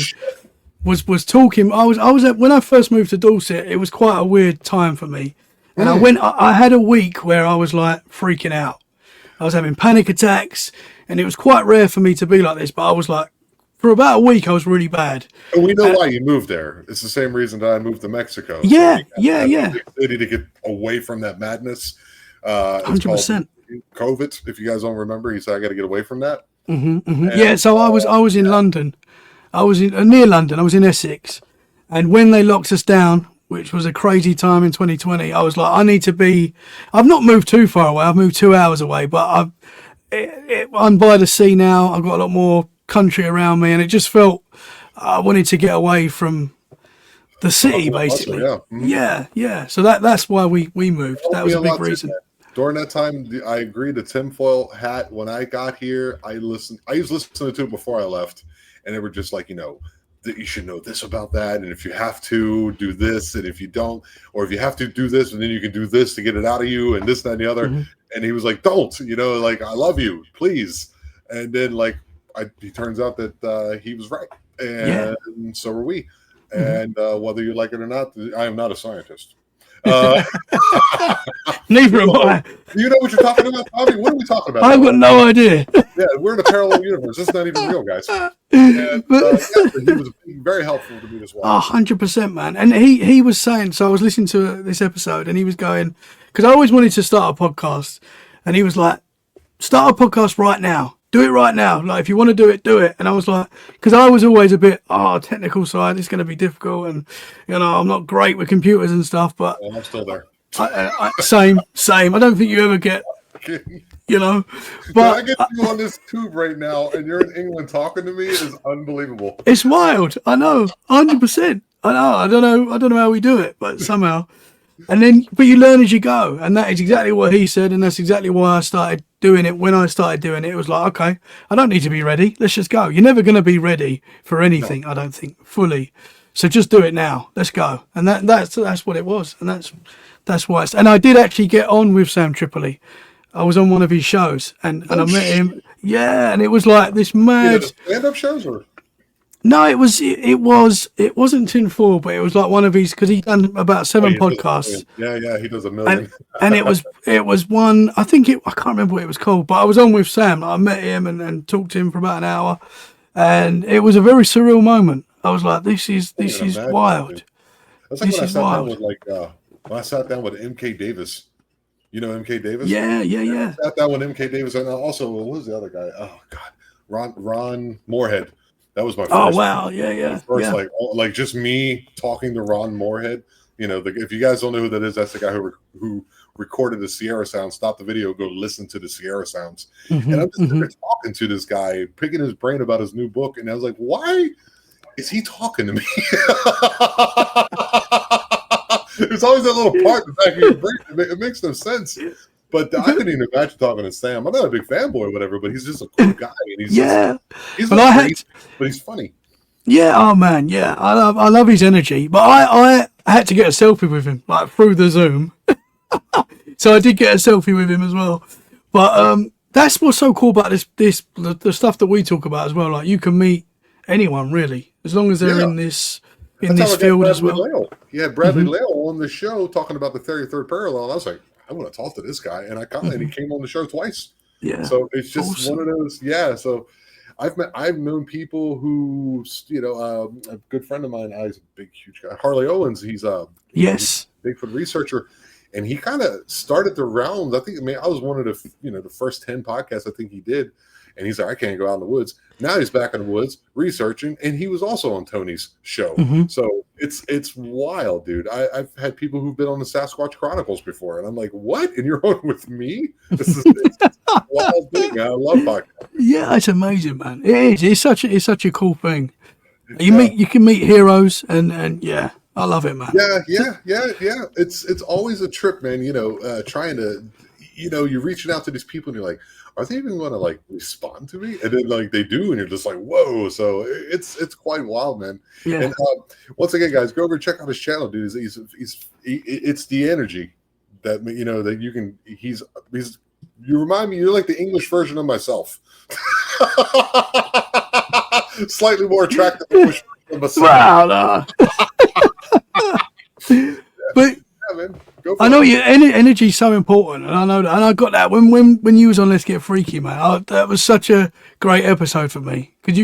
was talking. I was at, when I first moved to Dorset. It was quite a weird time for me, and Mm. I had a week where I was like freaking out. I was having panic attacks, and it was quite rare for me to be like this. But I was like, for about a week, I was really bad. And we know And why you moved there. It's the same reason that I moved to Mexico. So yeah, you yeah, have yeah, a big city to get away from that madness. It's hundred called percent. COVID. If you guys don't remember, he said I got to get away from that. Yeah. And So I was in London. I was in near London. I was in Essex, and when they locked us down, which was a crazy time in 2020, I was like, I need to be. I've not moved too far away. I've moved 2 hours away, but I'm by the sea now. I've got a lot more country around me, and it just felt I wanted to get away from the the city, hustle and bustle, basically. yeah. Mhm. Yeah, yeah. So that's why we moved. That Helped me was a a big lot too, reason. man. During that time, I agreed to tinfoil hat. When I got here, I listened. I used to listen to it before I left, and they were just like, that you should know this about that, and if you have to do this, and if you don't, or if you have to do this, and then you can do this to get it out of you, and this, that, and the other. Hmm. And he was like, "Don't, like I love you, please." And then like, he turns out that he was right, Yeah. and so are we. Hmm. And whether you like it or not, I am not a scientist. Uh, Neither am I. do you know what you're talking about, Tommy? What are we talking about I've now? got no idea. Yeah, we're in a parallel universe. This is not even real, guys. And But yeah, but he was very helpful to me as well. 100%, man. And he was saying, so I was listening to this episode, and he was going, because I always wanted to start a podcast, and he was like, start a podcast right now. Do it right now. Like, if you want to do it, do it. And I was like, because I was always a bit, technical side, it's going to be difficult. And, I'm not great with computers and stuff, but Well, I'm still there. same. I don't think you ever get, Can I but get you on this tube right now and you're in England talking to me is unbelievable. it's wild. I know, 100%. I know. I don't know how we do it, but somehow. And then, but you learn as you go, and that is exactly what he said, and that's exactly why I started doing it. When I started doing it, it was like, okay, I don't need to be ready. Let's just go. You're never going to be ready for No. anything, I don't think, fully. So just do it now. Let's go. And that's what it was, and that's why. And I did actually get on with Sam Tripoli. I was on one of his shows, and I Oh met shit. him. Yeah, and it was like this You know mad. the stand-up shows or No, it wasn't tinfoil, but it was like one of his, because he done about oh, 7 he does a podcasts, million. Yeah, he does a and million. it was one. I can't remember what it was called, but I was on with Sam. I met him and talked to him for about an hour, and it was a very surreal moment. I was like, this I is can imagine, dude. wild. That's like This when I is sat down wild. with when I sat down with MK Davis. You know MK Davis? Yeah, yeah, Yeah, yeah. I sat down with MK Davis and also what was the other guy? Oh God, Ron Moorhead. That was my Oh first. wow, yeah, yeah, First, yeah. like just me talking to Ron Moorhead. If you guys don't know who that is, that's the guy who recorded the Sierra Sounds. Stop the video, go listen to the Sierra Sounds. And Hmm. I'm just sitting Hmm. there talking to this guy, picking his brain about his new book, and I was like, why is he talking to me? There's always that little part in the back of your brain. It makes no sense. But I couldn't even imagine talking to Sam. I'm not a big fanboy or whatever, but he's just a cool guy, and Yeah, he's but not I crazy, had. but he's funny. Yeah, oh man, yeah. I love his energy. But I had to get a selfie with him, like through the Zoom. So I did get a selfie with him as well. But that's what's so cool about the stuff that we talk about as well. Like, you can meet anyone really, as long as they're Yeah. in this in That's how this I got field as Bradley well. Lale. He had Bradley Lale on the show talking about the 33rd parallel. And I was like, I want to talk to this guy. And and he came on the show twice. Yeah. So it's just Awesome. one of those. Yeah. So I've known people who, a good friend of mine, he's a big, huge guy, Harley Owens. He's a Yes. Bigfoot researcher. And he kind of started the realms. I think, I was one of the first 10 podcasts I think he did. And he's like, I can't go out in the woods. Now he's back in the woods researching, and he was also on Tony's show. So it's wild, dude. I've had people who've been on the Sasquatch Chronicles before, and I'm like, what? And you're on with me? It's a wild thing. I love podcasts. Yeah, it's amazing, man. It is. It's such a cool thing. You can meet heroes, and yeah, I love it, man. Yeah. It's always a trip, man. Trying to, you're reaching out to these people, and you're like, are they even going to like respond to me? And then like they do, and you're just like, whoa. So it's quite wild, man. Yeah. And once again, guys, go over and check out his channel, dude. It's the energy that that you can. You remind me. You're like the English version of myself. Slightly more attractive English version of myself. Wow, no. But. Yeah, man. I know your energy is so important, and I know that, and I got that when you was on Let's Get Freaky, man. That was such a great episode for me because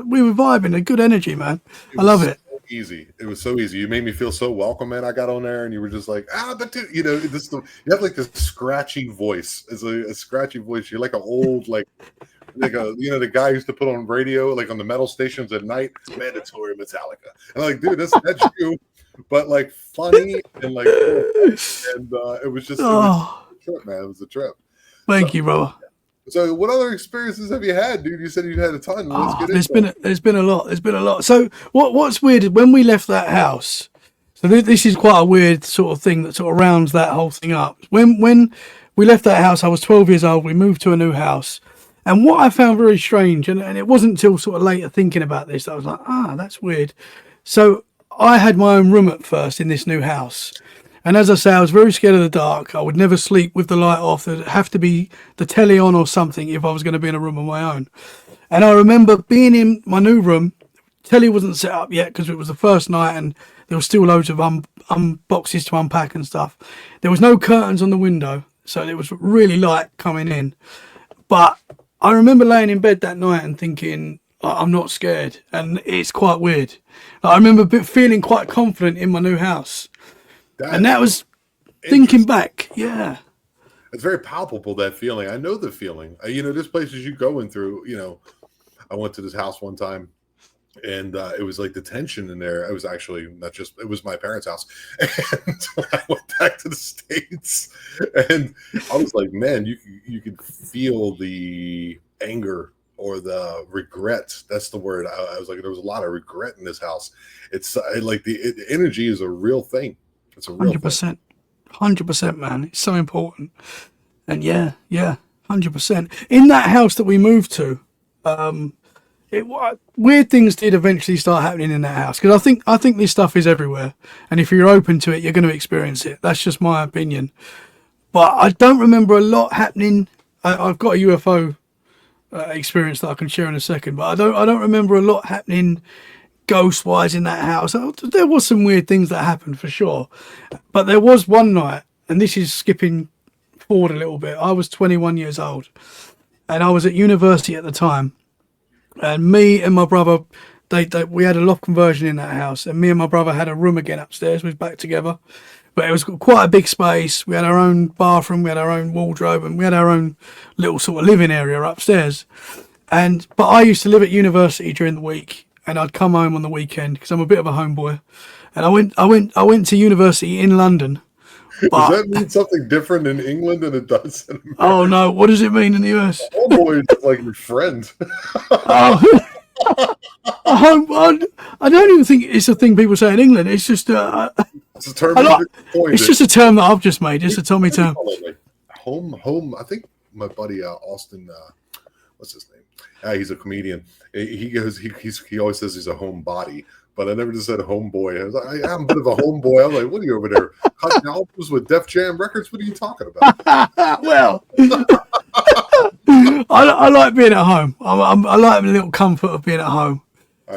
we were vibing, a good energy, man. I love it. Easy. It was so easy. You made me feel so welcome, man. I got on there, and you were just like, but dude, you have like this scratchy voice. It's a scratchy voice. You're like an old the guy who used to put on radio like on the metal stations at night, mandatory Metallica. And I'm like, dude, that's you. But like funny and like, and it was just a trip, man. It was a trip. Thank you, brother. So, what other experiences have you had, dude? You said you had a ton. There's been a lot. So, what's weird is when we left that house. So this is quite a weird sort of thing that sort of rounds that whole thing up. When we left that house, I was 12 years old. We moved to a new house, and what I found very strange, and it wasn't until sort of later thinking about this that I was like, that's weird. So I had my own room at first in this new house. And as I say, I was very scared of the dark. I would never sleep with the light off. There'd have to be the telly on or something if I was going to be in a room on my own. And I remember being in my new room. Telly wasn't set up yet because it was the first night and there was still loads of boxes to unpack and stuff. There was no curtains on the window, so it was really light coming in. But I remember laying in bed that night and thinking, I'm not scared. And it's quite weird. I remember feeling quite confident in my new house. And that was thinking back. Yeah. It's very palpable, that feeling. I know the feeling. There's places you going through, I went to this house one time and it was like the tension in there. It was actually it was my parents' house. And I went back to the States and I was like, man, you could feel the anger or the regret. That's the word. I was like, there was a lot of regret in this house. It's like the energy is a real thing. It's a real 100%. 100%, man. It's so important. And yeah, 100%. In that house that we moved to, weird things did eventually start happening in that house. Because I think this stuff is everywhere. And if you're open to it, you're going to experience it. That's just my opinion. But I don't remember a lot happening. I've got a UFO experience that I can share in a second. But I don't remember a lot happening ghost-wise in that house. There was some weird things that happened for sure. But there was one night, and this is skipping forward a little bit. I was 21 years old, and I was at university at the time. And me and my brother, we had a loft conversion in that house, and me and my brother had a room again upstairs. We was back together. But it was quite a big space. We had our own bathroom, we had our own wardrobe, and we had our own little sort of living area upstairs. But I used to live at university during the week, and I'd come home on the weekend because I'm a bit of a homeboy. And I went to university in London. But, does that mean something different in England than it does in America? Oh no, what does it mean in the US? Homeboy is like your friend. I don't even think it's a thing people say in England. It's just it's a term. It's just a term that I've just made. It's a Tommy term. Home. I think my buddy Austin. What's his name? He's a comedian. He always says he's a homebody, but I never just said homeboy. I was like, I'm a bit of a homeboy. I'm like, what are you over there cutting albums with Def Jam Records? What are you talking about? Well, I like being at home. I like the little comfort of being at home.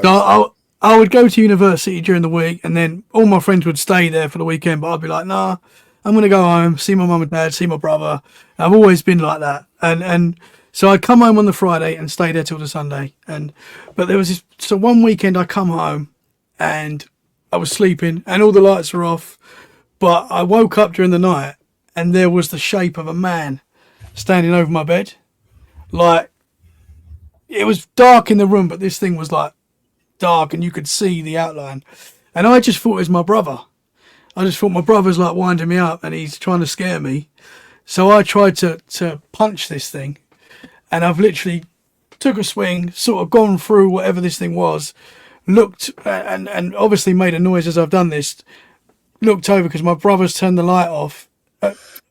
So I would go to university during the week, and then all my friends would stay there for the weekend. But I'd be like, nah, I'm gonna go home, see my mum and dad, see my brother. I've always been like that, and so I'd come home on the Friday and stay there till the Sunday. But there was this. So one weekend I come home, and I was sleeping, and all the lights were off. But I woke up during the night, and there was the shape of a man standing over my bed. Like, it was dark in the room, but this thing was like dark and you could see the outline. And I just thought it was my brother. I just thought my brother's like winding me up and he's trying to scare me. So I tried to punch this thing, and I've literally took a swing, sort of gone through whatever this thing was, looked and obviously made a noise as I've done this, looked over because my brother's turned the light off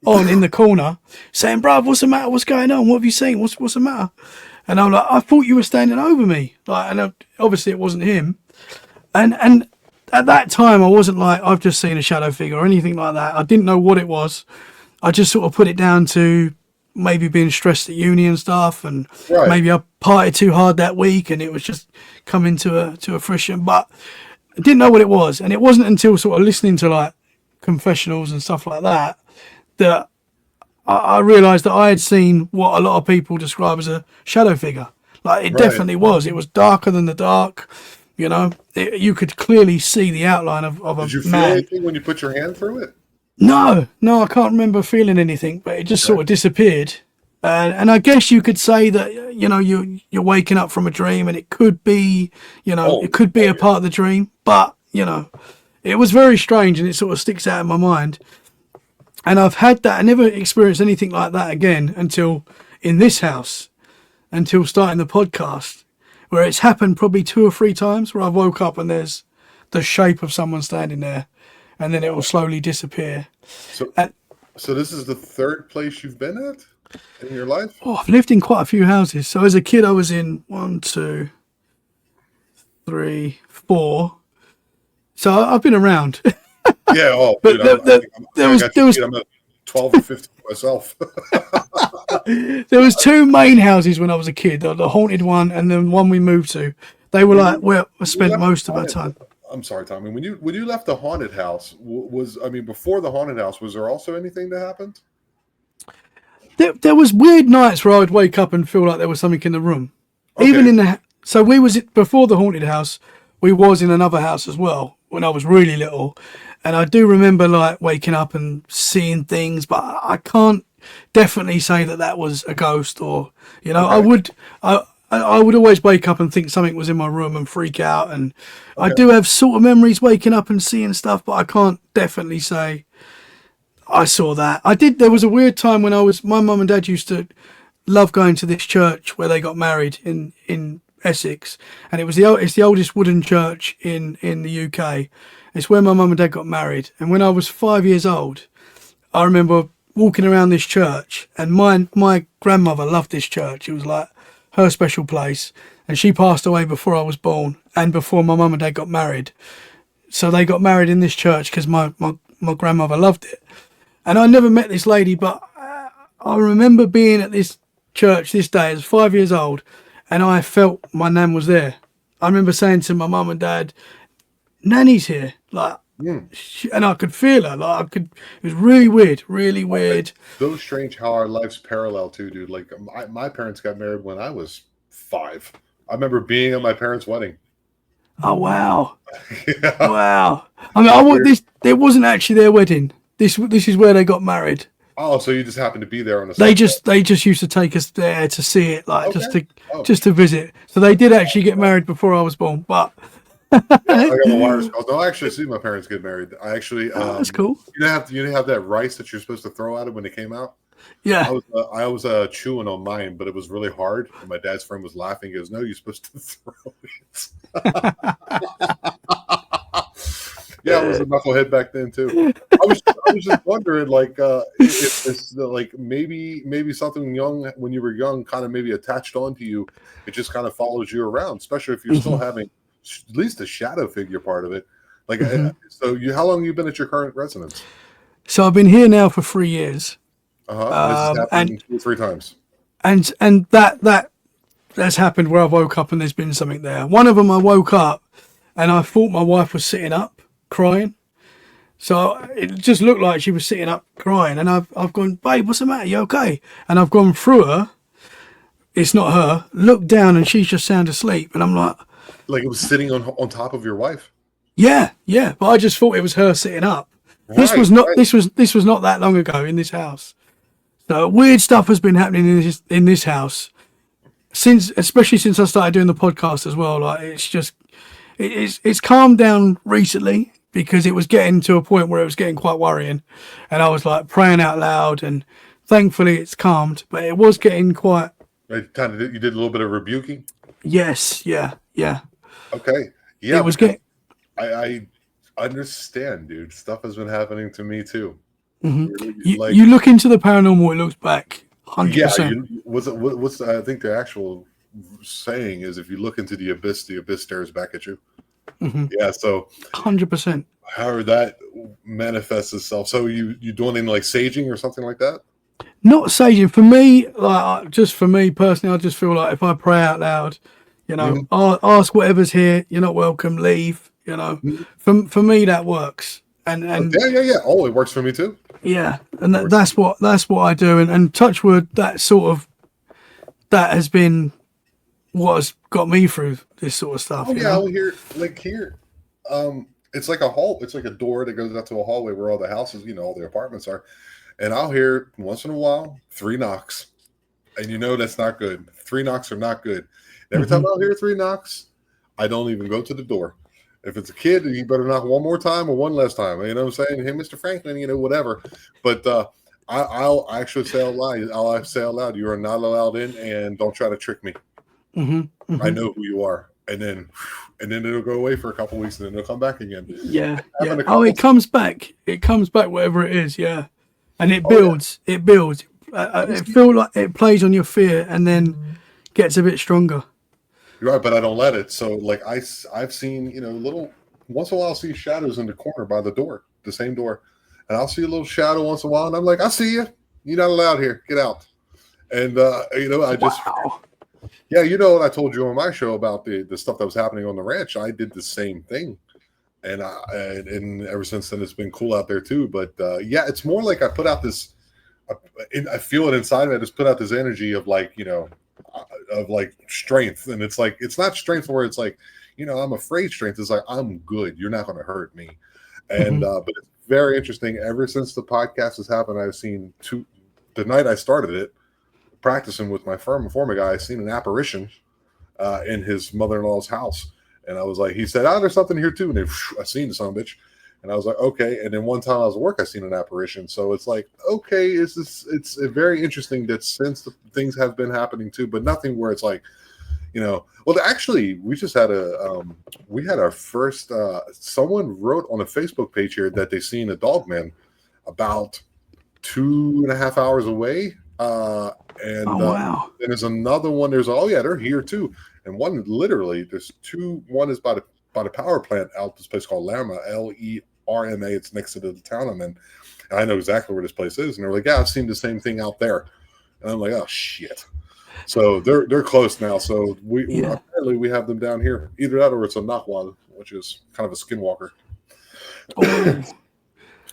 on in the corner, saying, "Bruv, what's the matter? What's going on? What have you seen? What's the matter?" And I'm like, "I thought you were standing over me." Like, and obviously it wasn't him. And at that time, I wasn't like, I've just seen a shadow figure or anything like that. I didn't know what it was. I just sort of put it down to maybe being stressed at uni and stuff, and maybe I partied too hard that week, and it was just coming to a fruition. But I didn't know what it was, and it wasn't until sort of listening to like confessionals and stuff like that that I realised that I had seen what a lot of people describe as a shadow figure. Like, it definitely was. It was darker than the dark. You know, you could clearly see the outline of a man. Did you feel anything when you put your hand through it? No, I can't remember feeling anything, but it just sort of disappeared. And I guess you could say that, you know, you're waking up from a dream, and it could be, you know, it could be a part of the dream. But, you know, it was very strange, and it sort of sticks out in my mind. And I've had that. I never experienced anything like that again until in this house, until starting the podcast, where it's happened probably 2 or 3 times where I've woke up and there's the shape of someone standing there, and then it will slowly disappear. So this is the 3rd place you've been at in your life? Oh, I've lived in quite a few houses. So as a kid, I was in 1, 2, 3, 4. So I've been around. Yeah. But dude, there was I'm at 12 or 15 myself. There was 2 main houses when I was a kid, the haunted one and the one we moved to. They were like where I spent most of my time. I'm sorry, Tommy. When you left the haunted house, before the haunted house, was there also anything that happened? There was weird nights where I would wake up and feel like there was something in the room. Okay. Even in so we was before the haunted house, we was in another house as well when I was really little, and I do remember like waking up and seeing things, but I can't definitely say that was a ghost, or, you know, okay. I would always wake up and think something was in my room and freak out, and I do have sort of memories waking up and seeing stuff, but I can't definitely say I saw that. There was a weird time when my mum and dad used to love going to this church where they got married in Essex, and it's the oldest wooden church in the UK. It's where my mum and dad got married, and when I was 5 years old, I remember walking around this church, and my grandmother loved this church. It was like her special place, and she passed away before I was born and before my mum and dad got married. So they got married in this church because my grandmother loved it. And I never met this lady, but I remember being at this church this day as 5 years old, and I felt my nan was there. I remember saying to my mum and dad, "Nanny's here," like, and I could feel her. It was really weird, really weird. So strange how our lives parallel too, dude. Like, my parents got married when I was 5. I remember being at my parents' wedding. Oh wow! Yeah. Wow. I mean, it wasn't actually their wedding. This is where they got married. Oh, so you just happened to be there on a They just used to take us there to see it, like just to visit. So they did actually get married before I was born, but. Yeah, I got the wires crossed. No, I actually see my parents get married. I actually that's cool. You didn't have that rice that you're supposed to throw at it when it came out. Yeah, I was chewing on mine, but it was really hard. And my dad's friend was laughing. He goes, "No, you're supposed to throw it." Yeah, I was a knucklehead back then too. I was just wondering, like, if it's like maybe something young when you were young, kind of maybe attached onto you. It just kind of follows you around, especially if you're still having at least the shadow figure part of it. Like, so how long have you been at your current residence? So I've been here now for 3 years. This has happened 2 or 3 times. And that's happened where I woke up and there's been something there. One of them I woke up and I thought my wife was sitting up crying. So it just looked like she was sitting up crying, and I've gone, babe, what's the matter? You okay? And I've gone through her. It's not her. Looked down, and she's just sound asleep. And I'm like it was sitting on top of your wife. yeah. But I just thought it was her sitting up. This Right, was not. right. This was not that long ago in this house. So weird stuff has been happening in this house especially since I started doing the podcast as well. Like it's calmed down recently, because it was getting to a point where it was getting quite worrying, and I was like praying out loud, and thankfully it's calmed, but it was getting quite. Right, you did a little bit of rebuking. Yes, yeah. Okay, yeah. It was getting. I understand, dude. Stuff has been happening to me too. You look into the paranormal, it looks back 100%. Yeah. What's I think the actual saying is, if you look into the abyss stares back at you. Yeah. So 100%. However that manifests itself. So you doing any like saging or something like that? Not saging for me. Like, just for me personally, I just feel like if I pray out loud, ask whatever's here. You're not welcome. Leave. For me that works. And yeah. Oh, it works for me too. Yeah, and that's what I do. And touch wood, that has been what has got me through this sort of stuff. Oh yeah, I'll hear here. It's like a hall. It's like a door that goes out to a hallway where all the houses, all the apartments are. And I'll hear once in a while 3 knocks, and that's not good. 3 knocks are not good. And every time I'll hear 3 knocks, I don't even go to the door. If it's a kid, you better knock one more time or one less time. You know what I'm saying? Hey, Mr. Franklin, whatever. But I'll actually say out loud. I'll say out loud, you are not allowed in, and don't try to trick me. I know who you are. And then it'll go away for a couple of weeks, and then it'll come back again. Yeah. Oh, it comes back. It comes back, whatever it is. Yeah, and it builds. Yeah. It builds. It feels like it plays on your fear, and then gets a bit stronger. You're right, but I don't let it. So, like I've seen, little once in a while, I'll see shadows in the corner by the door, the same door, and I'll see a little shadow once in a while, and I'm like, I see you. You're not allowed here. Get out. And I just, yeah, what I told you on my show about the stuff that was happening on the ranch. I did the same thing, and ever since then it's been cool out there too. But yeah, it's more like I put out this. I feel it inside me. I just put out this energy of of like strength, and it's like it's not strength where it's like I'm afraid strength. It's like I'm good, you're not going to hurt me. And but it's very interesting. Ever since the podcast has happened, I've seen the night I started it practicing with my former guy, I seen an apparition in his mother-in-law's house, and I was like, he said, there's something here too, and I seen the son of a bitch. And I was like, okay. And then one time I was at work, I seen an apparition. So it's like, okay, it's very interesting that since the things have been happening too, but nothing where it's like, well, actually, we just had we had our first, someone wrote on a Facebook page here that they seen a dog man about 2.5 hours away. Wow. Then there's another one. They're here too. And one literally, there's 2. One is by the power plant out this place called Lerma, Lerma. It's next to the town I'm in. And I know exactly where this place is. And they're like, yeah, I've seen the same thing out there. And I'm like, oh shit. So they're close now. So apparently we have them down here. Either that or it's a Nahual, which is kind of a skinwalker. Oh.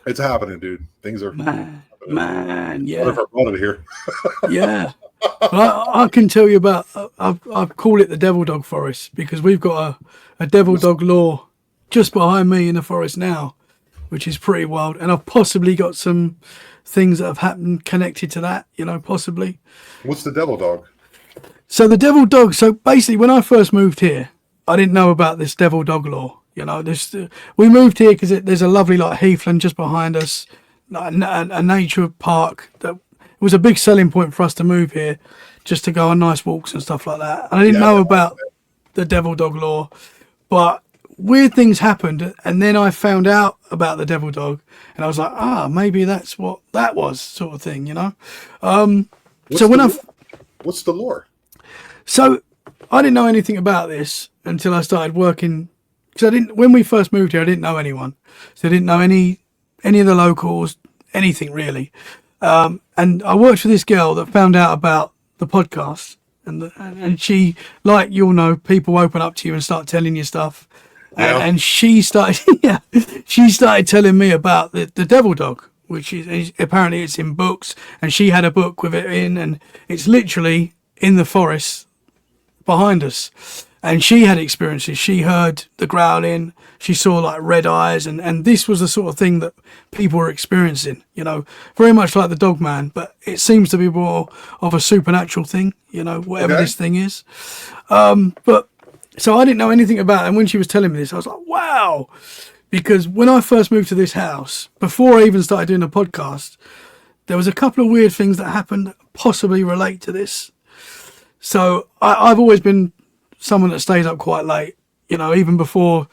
It's happening, dude. Things are man, yeah. What if I brought it here? Yeah. Well, I can tell you about. I call it the Devil Dog Forest, because we've got a Devil Dog law just behind me in the forest now, which is pretty wild. And I've possibly got some things that have happened connected to that. Possibly. What's the Devil Dog? So the Devil Dog. So basically, when I first moved here, I didn't know about this Devil Dog law. We moved here because there's a lovely heathland just behind us, a nature park that. It was a big selling point for us to move here, just to go on nice walks and stuff like that. And I didn't know about the Devil Dog law, but weird things happened, and then I found out about the Devil Dog, and I was like, maybe that's what that was, sort of thing, What's the lore? So I didn't know anything about this until I started working, because when we first moved here, I didn't know anyone, so I didn't know any of the locals, anything really. And I worked with this girl that found out about the podcast, and she, like, people open up to you and start telling you stuff. Yeah. And she started, yeah, she started telling me about the devil dog, which is apparently it's in books, and she had a book with it in, and it's literally in the forest behind us. And she had experiences. She heard the growling. She saw like red eyes, and this was the sort of thing that people were experiencing. You know, very much like the dog man, but it seems to be more of a supernatural thing. You know, whatever this thing is. But so I didn't know anything about it. And when she was telling me this, I was like, wow. Because when I first moved to this house, before I even started doing the podcast, there was a couple of weird things that happened that possibly relate to this. So I've always been someone that stays up quite late. You know, even before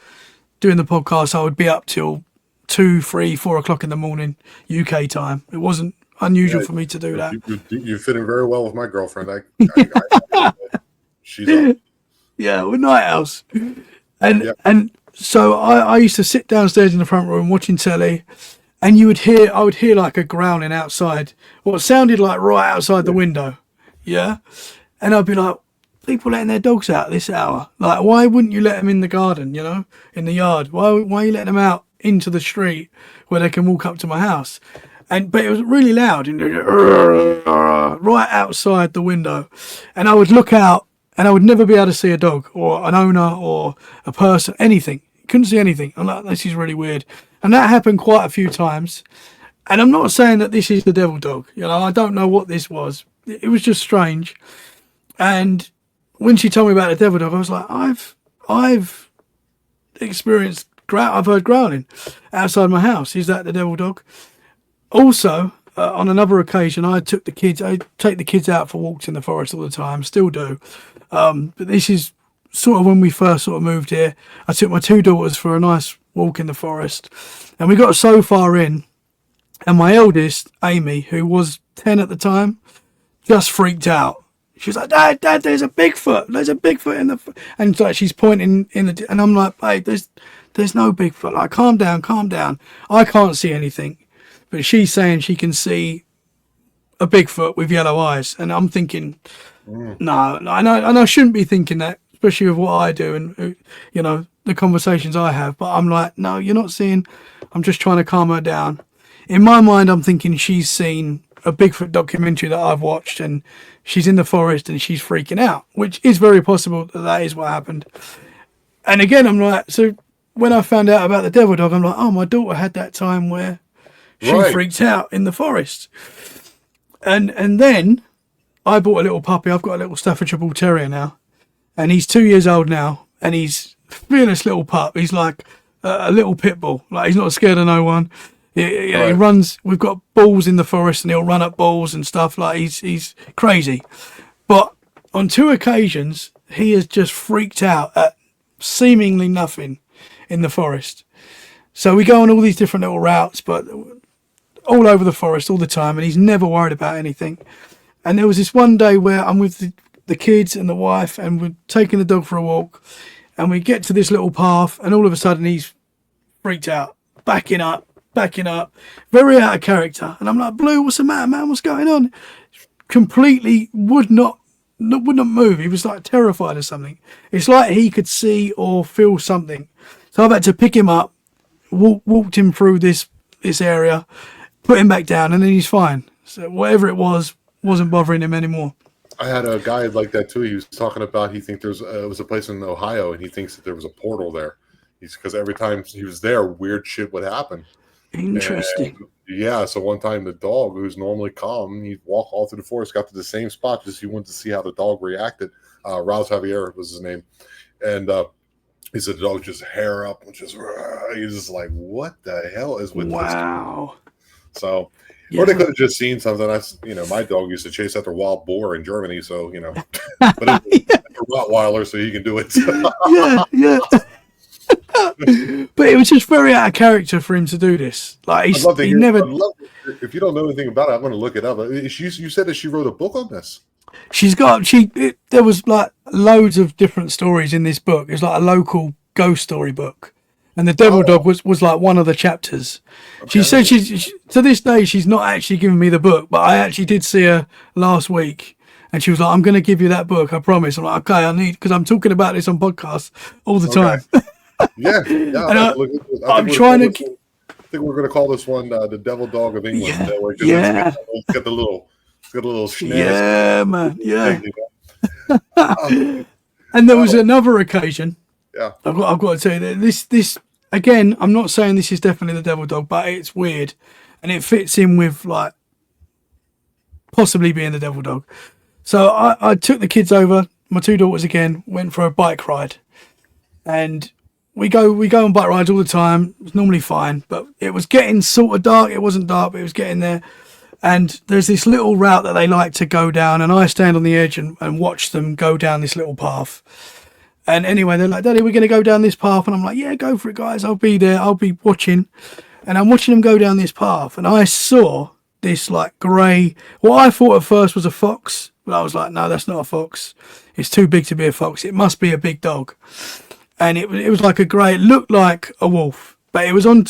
doing the podcast, I would be up till 2, 3, 4 o'clock in the morning, UK time. It wasn't unusual for me to do that. You fit in very well with my girlfriend. She's up. Yeah, we're night owls. And so I used to sit downstairs in the front room watching telly, and I would hear like a growling outside, what sounded like right outside the window. Yeah. And I'd be like, people letting their dogs out at this hour. Like, why wouldn't you let them in the garden, you know, in the yard? Why are you letting them out into the street where they can walk up to my house? But it was really loud, and right outside the window. And I would look out, and I would never be able to see a dog or an owner or a person, anything. Couldn't see anything. I'm like, this is really weird. And that happened quite a few times. And I'm not saying that this is the devil dog. You know, I don't know what this was. It was just strange. And when she told me about the devil dog, I was like, I've experienced I've heard growling outside my house. Is that the devil dog? Also, on another occasion, I take the kids out for walks in the forest all the time, still do. But this is sort of when we first sort of moved here. I took my 2 daughters for a nice walk in the forest, and we got so far in, and my eldest, Amy, who was 10 at the time, just freaked out. She was like, Dad, there's a Bigfoot. There's a Bigfoot in the... And like she's pointing in the... And I'm like, hey, there's no Bigfoot. Like, calm down. I can't see anything. But she's saying she can see a Bigfoot with yellow eyes. And I'm thinking, no, and I shouldn't be thinking that, especially with what I do and, you know, the conversations I have. But I'm like, no, you're not seeing... I'm just trying to calm her down. In my mind, I'm thinking she's seen a Bigfoot documentary that I've watched, and she's in the forest and she's freaking out, which is very possible that is what happened. And again, I'm like, so when I found out about the devil dog, I'm like, oh, my daughter had that time where she freaked out in the forest. And then I bought a little puppy. I've got a little Staffordshire Bull Terrier now, and he's 2 years old now, and he's a fearless little pup. He's like a little pit bull. Like, he's not scared of no one. He runs. We've got balls in the forest, and he'll run up balls and stuff. Like, he's crazy. But on 2 occasions, he has just freaked out at seemingly nothing in the forest. So we go on all these different little routes, but all over the forest all the time, and he's never worried about anything. And there was this one day where I'm with the kids and the wife, and we're taking the dog for a walk, and we get to this little path, and all of a sudden he's freaked out, backing up, very out of character. And I'm like, Blue, what's the matter, man? What's going on? Completely would not move. He was like terrified of something. It's like he could see or feel something. So I've had to pick him up, walked him through this area, put him back down, and then he's fine. So whatever it wasn't bothering him anymore. I had a guy like that too. He was talking about, he thinks it was a place in Ohio, and he thinks that there was a portal there. Because every time he was there, weird shit would happen. Interesting. And, yeah, so one time the dog, who's normally calm, he'd walk all through the forest, got to the same spot, just he wanted to see how the dog reacted. Rouse Javier was his name. And he said the dog just hair up, and just, he's just like, what the hell is with this? Wow. So, or they could have just seen something. My dog used to chase after wild boar in Germany, so, but it's a Rottweiler, so he can do it. yeah. But it was just very out of character for him to do this. Like, he never. If you don't know anything about it, I'm going to look it up. You said that she wrote a book on this. There was like loads of different stories in this book. It was like a local ghost story book, and the devil dog was like one of the chapters. Okay. She said she to this day she's not actually given me the book, but I actually did see her last week. And she was like, I'm going to give you that book, I promise. I'm like, okay, because I'm talking about this on podcasts all the time. Yeah, And I I'm trying to. I think we're going to call this one the Devil Dog of England. Yeah, Because yeah, it's got the little schnaz yeah, man, thing, yeah. you know? And there was Oh, another occasion. yeah. I've got to tell you that this again. I'm not saying this is definitely the devil dog, but it's weird, and it fits in with like possibly being the devil dog. So I took the kids over. My two daughters again went for a bike ride, and we go on bike rides all the time. It's normally fine, but it was getting sort of dark. It wasn't dark, but it was getting there. And there's this little route that they like to go down, and I stand on the edge and watch them go down this little path. And anyway, they're like, Daddy, we're going to go down this path. And I'm like, yeah, go for it, guys. I'll be there. I'll be watching. And I'm watching them go down this path. And I saw this like grey, what I thought at first was a fox. But I was like, no, that's not a fox. It's too big to be a fox. It must be a big dog. And it was like a grey, it looked like a wolf. But it was on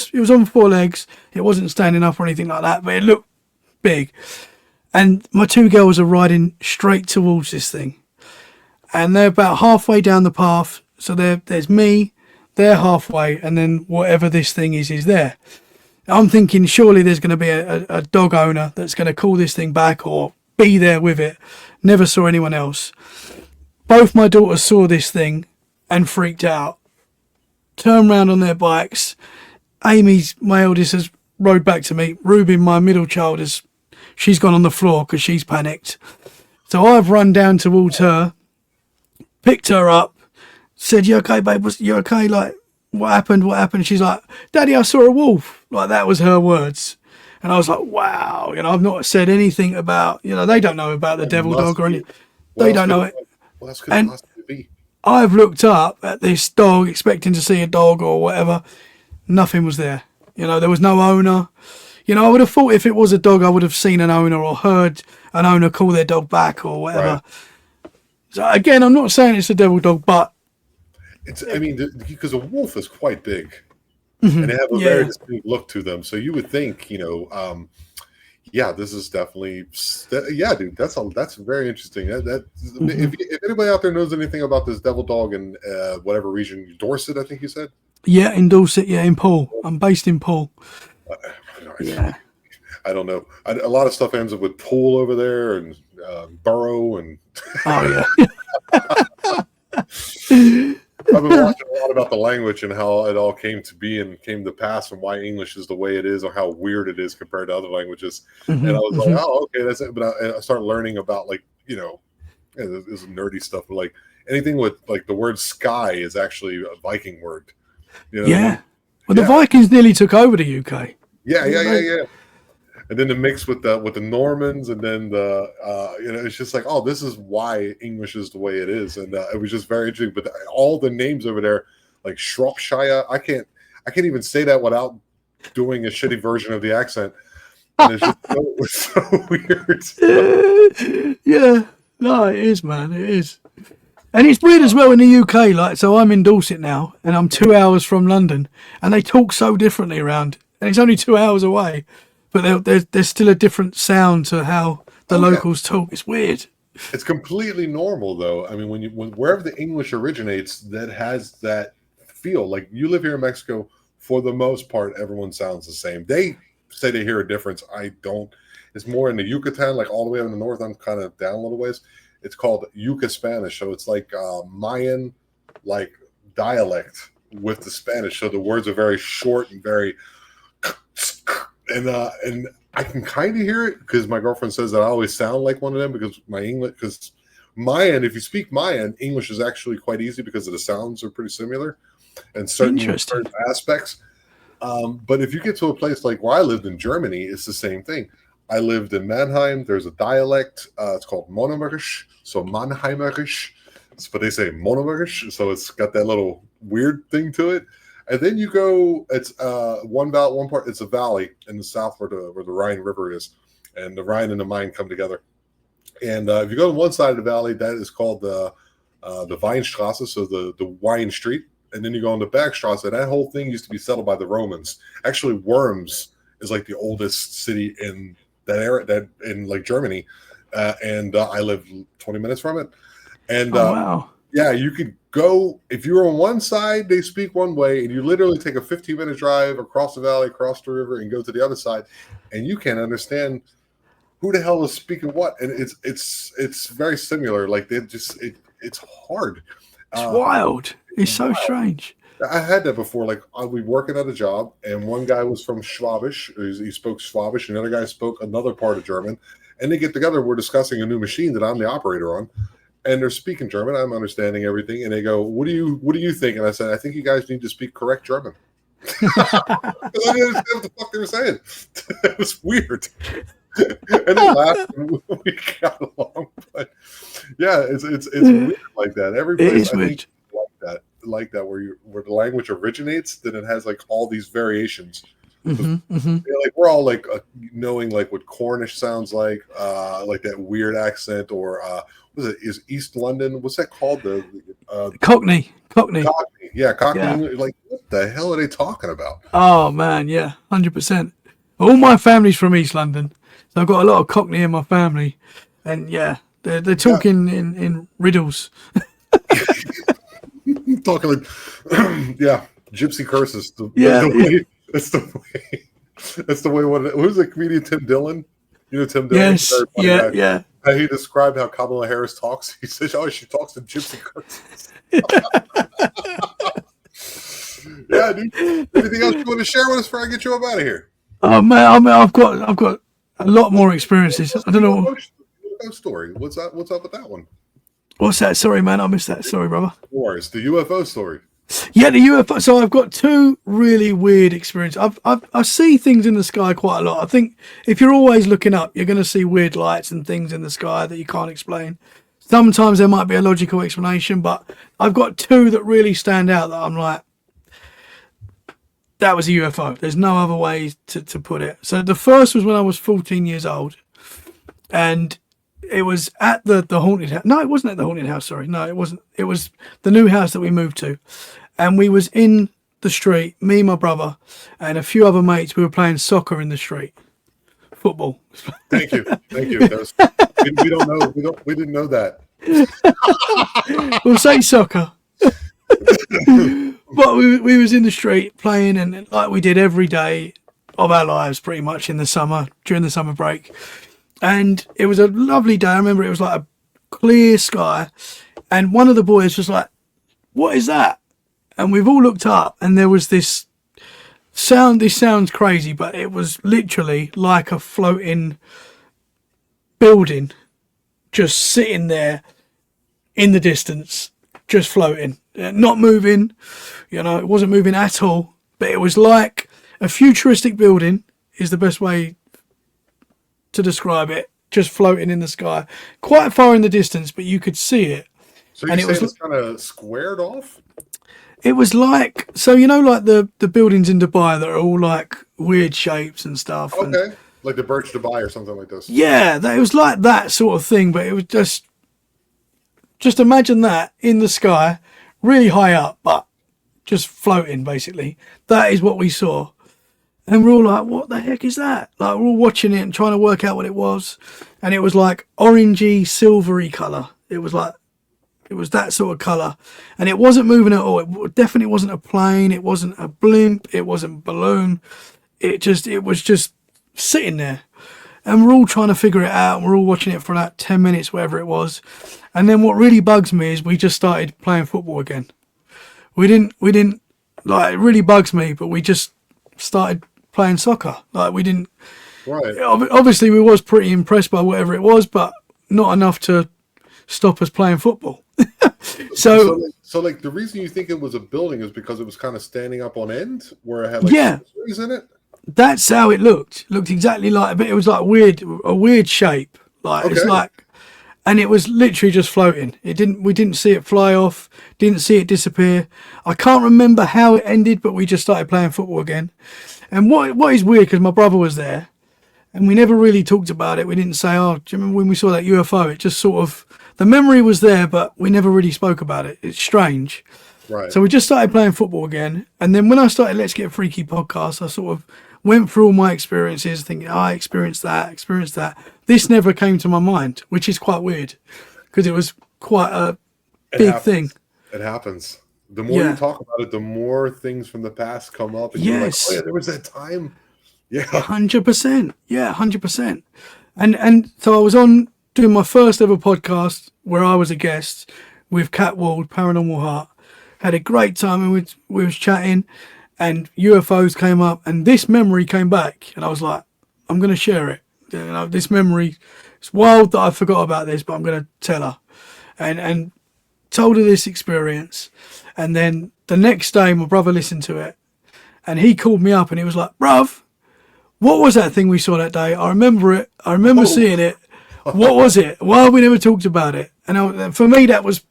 four legs. It wasn't standing up or anything like that. But it looked big. And my two girls are riding straight towards this thing. And they're about halfway down the path. So there's me, they're halfway, and then whatever this thing is there. I'm thinking surely there's going to be a dog owner that's going to call this thing back or be there with it. Never saw anyone else. Both my daughters saw this thing and freaked out. Turned round on their bikes. Amy's, my eldest, has rode back to me. Ruben, my middle child, she's gone on the floor because she's panicked. So I've run down towards her, picked her up, said, you okay, babe? You okay? Like, what happened? What happened? She's like, Daddy, I saw a wolf. Like, that was her words. And I was like, wow. I've not said anything about, they don't know about the devil dog or anything. They don't know it. Well, that's could And possibly be. I've looked up at this dog, expecting to see a dog or whatever. Nothing was there. There was no owner. I would have thought if it was a dog, I would have seen an owner or heard an owner call their dog back or whatever. Right. So again, I'm not saying it's a devil dog, but because a wolf is quite big, and they have a very distinct look to them. So you would think, this is definitely, dude. That's very interesting. If anybody out there knows anything about this devil dog in whatever region, Dorset, I think you said. Yeah, in Dorset. Yeah, in Poole. I'm based in Poole. Yeah. I don't know. A lot of stuff ends up with Poole over there and Borough and. Oh yeah. I've been watching a lot about the language and how it all came to be and came to pass and why English is the way it is or how weird it is compared to other languages. And I was like, oh, okay, that's it. But I started learning about this is nerdy stuff. But like anything with like the word sky is actually a Viking word. Yeah. Well, the Vikings nearly took over the UK. Yeah. And then the mix with the Normans, and then it's just like, oh, this is why English is the way it is, and it was just very interesting. But all the names over there, like Shropshire, I can't even say that without doing a shitty version of the accent. And it's just so weird. Yeah, no, it is, man, it is, and it's weird as well in the UK. Like, so I'm in Dorset now, and I'm 2 hours from London, and they talk so differently around, and it's only 2 hours away. But there's still a different sound to how the locals talk. It's weird. It's completely normal, though. I mean, wherever the English originates, that has that feel. Like you live here in Mexico, for the most part, everyone sounds the same. They say they hear a difference. I don't. It's more in the Yucatan, like all the way up in the north. I'm kind of down a little ways. It's called Yuca Spanish, so it's like Mayan, like dialect with the Spanish. So the words are very short and very. And I can kind of hear it because my girlfriend says that I always sound like one of them because Mayan, if you speak Mayan, English is actually quite easy because of the sounds are pretty similar and certain aspects. But if you get to a place like where I lived in Germany, it's the same thing. I lived in Mannheim. There's a dialect. It's called Monomerisch, so Mannheimerisch. But they say Monomerisch, so it's got that little weird thing to it. And then you go, it's one part, it's a valley in the south where the Rhine River is, and the Rhine and the Main come together. And if you go to one side of the valley, that is called the Weinstraße, so the wine street. And then you go on the Bergstraße, and that whole thing used to be settled by the Romans. Actually, Worms is like the oldest city in that area, in like Germany. And I live 20 minutes from it. And wow. Yeah, you could if you're on one side, they speak one way, and you literally take a 15-minute drive across the valley, across the river, and go to the other side, and you can't understand who the hell is speaking what. And it's very similar. Like they just it's hard. It's wild. It's so wild. strange. I had that before. Like I'll be working at a job, and one guy was from Schwabish. He spoke Schwabish, and the other guy spoke another part of German. And they get together. We're discussing a new machine that I'm the operator on, and they're speaking German. I'm understanding everything, and they go, "What do you think?" And I said, "I think you guys need to speak correct German." I didn't understand what the fuck they were saying. It was weird. And they laughed, and we got along. But yeah, it's weird like that. Every place I think like that where the language originates, then it has like all these variations. Like we're all like knowing like what Cornish sounds like that weird accent, or is East London, what's that called, the Cockney. Yeah, Cockney. Yeah. Like what the hell are they talking about? Oh man, yeah, 100%. All my family's from East London, so I've got a lot of Cockney in my family, and yeah, they're talking in riddles. Talking like yeah, gypsy curses. That's the way. Who's the comedian? Tim Dillon. You know Tim Dillon. Yes. Yeah. He described how Kamala Harris talks. He says, "Oh, she talks in gypsy curses." Yeah, dude. Anything else you want to share with us before I get you up out of here? Oh man, I've got a lot more experiences. I don't know. UFO story. What's up with that one? What's that? Sorry, man, I missed that. Sorry, brother. It's the UFO story. Yeah, the UFO. So I've got two really weird experiences. I see things in the sky quite a lot. I think if you're always looking up, you're going to see weird lights and things in the sky that you can't explain. Sometimes there might be a logical explanation, but I've got two that really stand out that I'm like, that was a UFO. There's no other way to put it. So the first was when I was 14 years old, and it was at the haunted house. No, it wasn't at the haunted house. Sorry. No, it wasn't. It was the new house that we moved to. And we was in the street, me, my brother, and a few other mates. We were playing soccer in the street. Football. Thank you. We don't know. We didn't know that. We'll say soccer. But we was in the street playing, and like we did every day of our lives pretty much in the summer, during the summer break. And it was a lovely day. I remember it was like a clear sky, and one of the boys was like, "What is that?" And we've all looked up, and there was this sound. This sounds crazy, but it was literally like a floating building just sitting there in the distance, just floating, not moving. You know, it wasn't moving at all, but it was like a futuristic building is the best way to describe it, just floating in the sky, quite far in the distance, but you could see it. So you say it's kind of squared off? It was like, so you know, like the buildings in Dubai that are all like weird shapes and stuff. Okay, and, like the Burj Dubai or something like this. Yeah, it was like that sort of thing, but it was just imagine that in the sky, really high up, but just floating, basically. That is what we saw. And we're all like, what the heck is that? Like, we're all watching it and trying to work out what it was. And it was like orangey, silvery colour. It was that sort of colour. And it wasn't moving at all. It definitely wasn't a plane. It wasn't a blimp. It wasn't a balloon. It was just sitting there. And we're all trying to figure it out. We're all watching it for like 10 minutes, whatever it was. And then what really bugs me is we just started playing football again. We didn't, like, it really bugs me, but we just started playing soccer. Like, we didn't, right. Obviously we was pretty impressed by whatever it was, but not enough to stop us playing football. So like the reason you think it was a building is because it was kind of standing up on end, where it had like trees in it. That's how it looked. It looked exactly like, but it was like a weird shape. Like, okay. It's like, and it was literally just floating. We didn't see it fly off, didn't see it disappear. I can't remember how it ended, but we just started playing football again. And what is weird, because my brother was there, and we never really talked about it. We didn't say, "Oh, do you remember when we saw that UFO?" It just sort of, the memory was there, but we never really spoke about it. It's strange. Right. So we just started playing football again. And then when I started Let's Get Freaky podcast, I sort of went through all my experiences, thinking, I experienced that. This never came to my mind, which is quite weird, because it was quite a big thing. It happens. The more you Yeah. talk about it, the more things from the past come up, and you're like, "Oh yeah, Yes. there was that time." Yeah. 100%. Yeah, 100%. And so I was on doing my first ever podcast where I was a guest with Cat Ward, Paranormal Heart. Had a great time, and we was chatting, and UFOs came up, and this memory came back, and I was like, I'm gonna share it. This memory, it's wild that I forgot about this, but I'm gonna tell her, and told her this experience, and then the next day my brother listened to it, and he called me up, and he was like, bruv, what was that thing we saw that day? I remember it. I remember seeing it. What was it? Why have we never talked about it? And for me, that was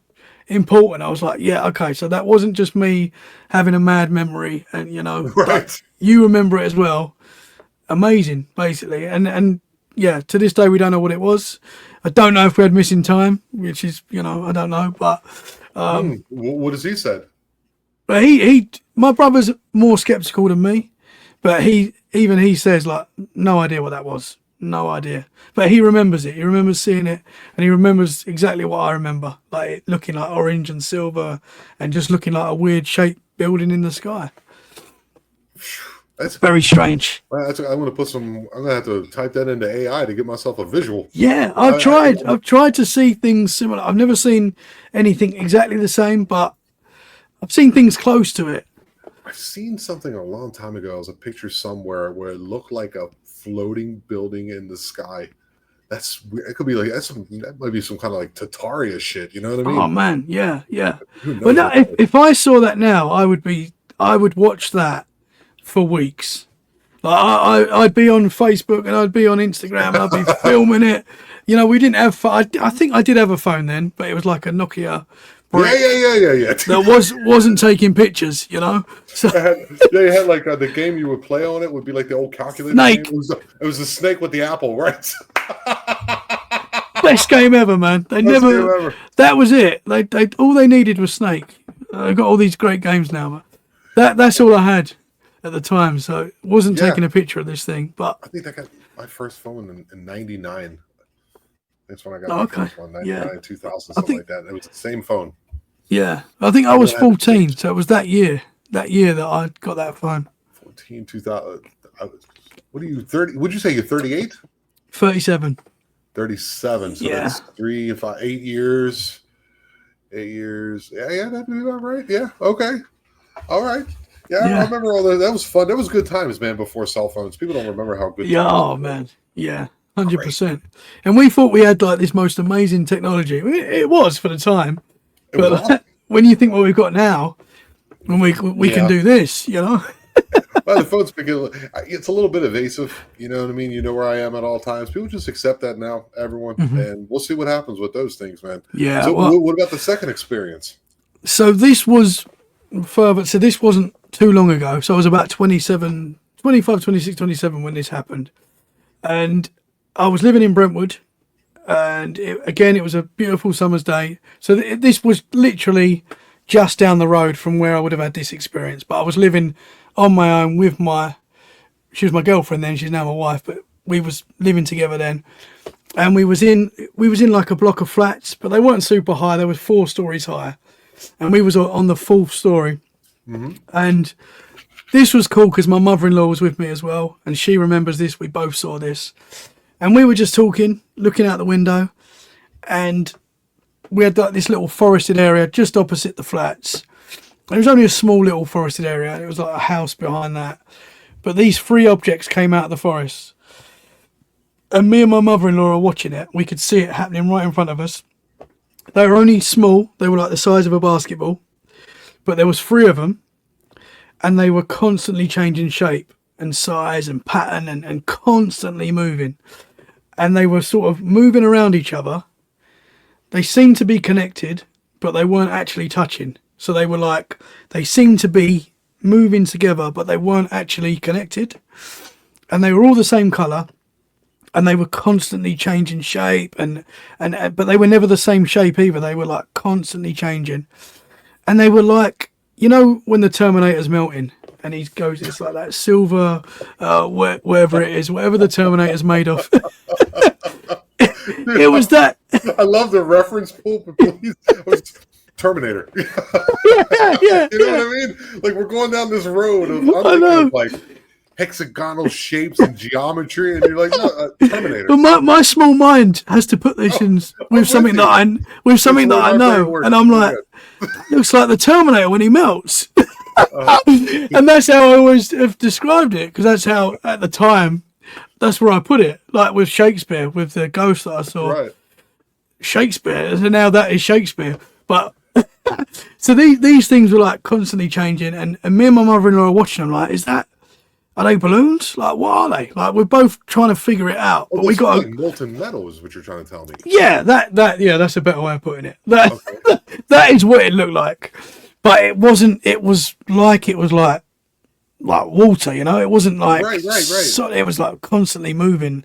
important. I was like, yeah, okay. So that wasn't just me having a mad memory, and Right. but you remember it as well. Amazing, basically. And yeah, to this day we don't know what it was. I don't know if we had missing time, which is I don't know, but What has he said? but my brother's more skeptical than me, but he says like no idea what that was. No idea. But he remembers it. He remembers seeing it, and he remembers exactly what I remember. Like it looking like orange and silver and just looking like a weird shaped building in the sky. That's Very strange. I'm gonna put some. I'm gonna have to type that into AI to get myself a visual. Yeah, I've tried to see things similar. I've never seen anything exactly the same, but I've seen things close to it. I've seen something a long time ago. It was a picture somewhere where it looked like a floating building in the sky. That's weird. It could be like that might be some kind of like Tataria shit. You know what I mean? Oh man, yeah. Who knows But no, what- if I saw that now, I would watch that for weeks. Like I'd be on Facebook and I'd be on Instagram and I'd be filming it. We didn't have. I think I did have a phone then, but it was like a Nokia. Yeah. That wasn't taking pictures. So You had like the game you would play on it would be like the old calculator Snake. game. It was the snake with the apple, right? best game ever, man. They Best never. game ever. That was it. They all they needed was Snake. I've got all these great games now, but that's all I had at the time. So it wasn't taking a picture of this thing. But I think I got my first phone in '99. That's when I got my first one, 99, 2000, something like that. It was the same phone. Yeah, I think I was 14, so it was that year that I got that phone. 14, 2000. What are you, 30? Would you say you're 38? 37. 37. So Yeah. that's 3 and 5, 8 years. 8 years. Yeah, that'd be about right. Yeah, okay. All right. Yeah, I remember all that. That was fun. That was good times, man, before cell phones. People don't remember how good Yeah, times oh man. Yeah, 100%. And we thought we had like this most amazing technology. It was for the time. But like, when you think what we've got now, when we can do this, Well, the phone's it's a little bit evasive. You know what I mean? You know where I am at all times. People just accept that now, everyone. And we'll see what happens with those things, man. Yeah. So what about the second experience? So this was further. So this wasn't too long ago. So I was about 27, 25, 26, 27 when this happened. And I was living in Brentwood. And it was a beautiful summer's day. So this was literally just down the road from where I would have had this experience. But I was living on my own with she was my girlfriend then. She's now my wife. But we was living together then. And we was in like a block of flats, but they weren't super high. They were 4 stories high. And we was on the 4th story. And this was cool because my mother-in-law was with me as well. And she remembers this. We both saw this. And we were just talking, looking out the window, and we had like this little forested area just opposite the flats. It was only a small little forested area. It was like a house behind that. But these 3 objects came out of the forest. And me and my mother-in-law are watching it. We could see it happening right in front of us. They were only small. They were like the size of a basketball. But there was 3 of them. And they were constantly changing shape and size and pattern and constantly moving. And they were sort of moving around each other. They seemed to be connected, but they weren't actually touching. So they seemed to be moving together, but they weren't actually connected. And they were all the same colour. And they were constantly changing shape, but they were never the same shape either. They were like constantly changing. And they were like, when the Terminator's melting and he goes, it's like that silver, wherever it is, whatever the Terminator's made of. It was that. I love the reference pool, but please. Terminator. Yeah. You know what I mean? Like we're going down this road of I'm I know. thinking of like hexagonal shapes and geometry, and you're like, no, Terminator. But my small mind has to put this in with something that I know, and I'm like, that looks like the Terminator when he melts. And that's how I always have described it, because that's how at the time, that's where I put it. Like with Shakespeare, with the ghost that I saw. Right. Shakespeare, so now that is Shakespeare. But so these things were like constantly changing, and me and my mother-in-law are watching them like, are they balloons? Like, what are they? Like, we're both trying to figure it out. Oh, but we got like molten metal is what you're trying to tell me. Yeah, that's a better way of putting it. That is what it looked like. But it wasn't. It was like water, you know. It wasn't like right. So it was like constantly moving,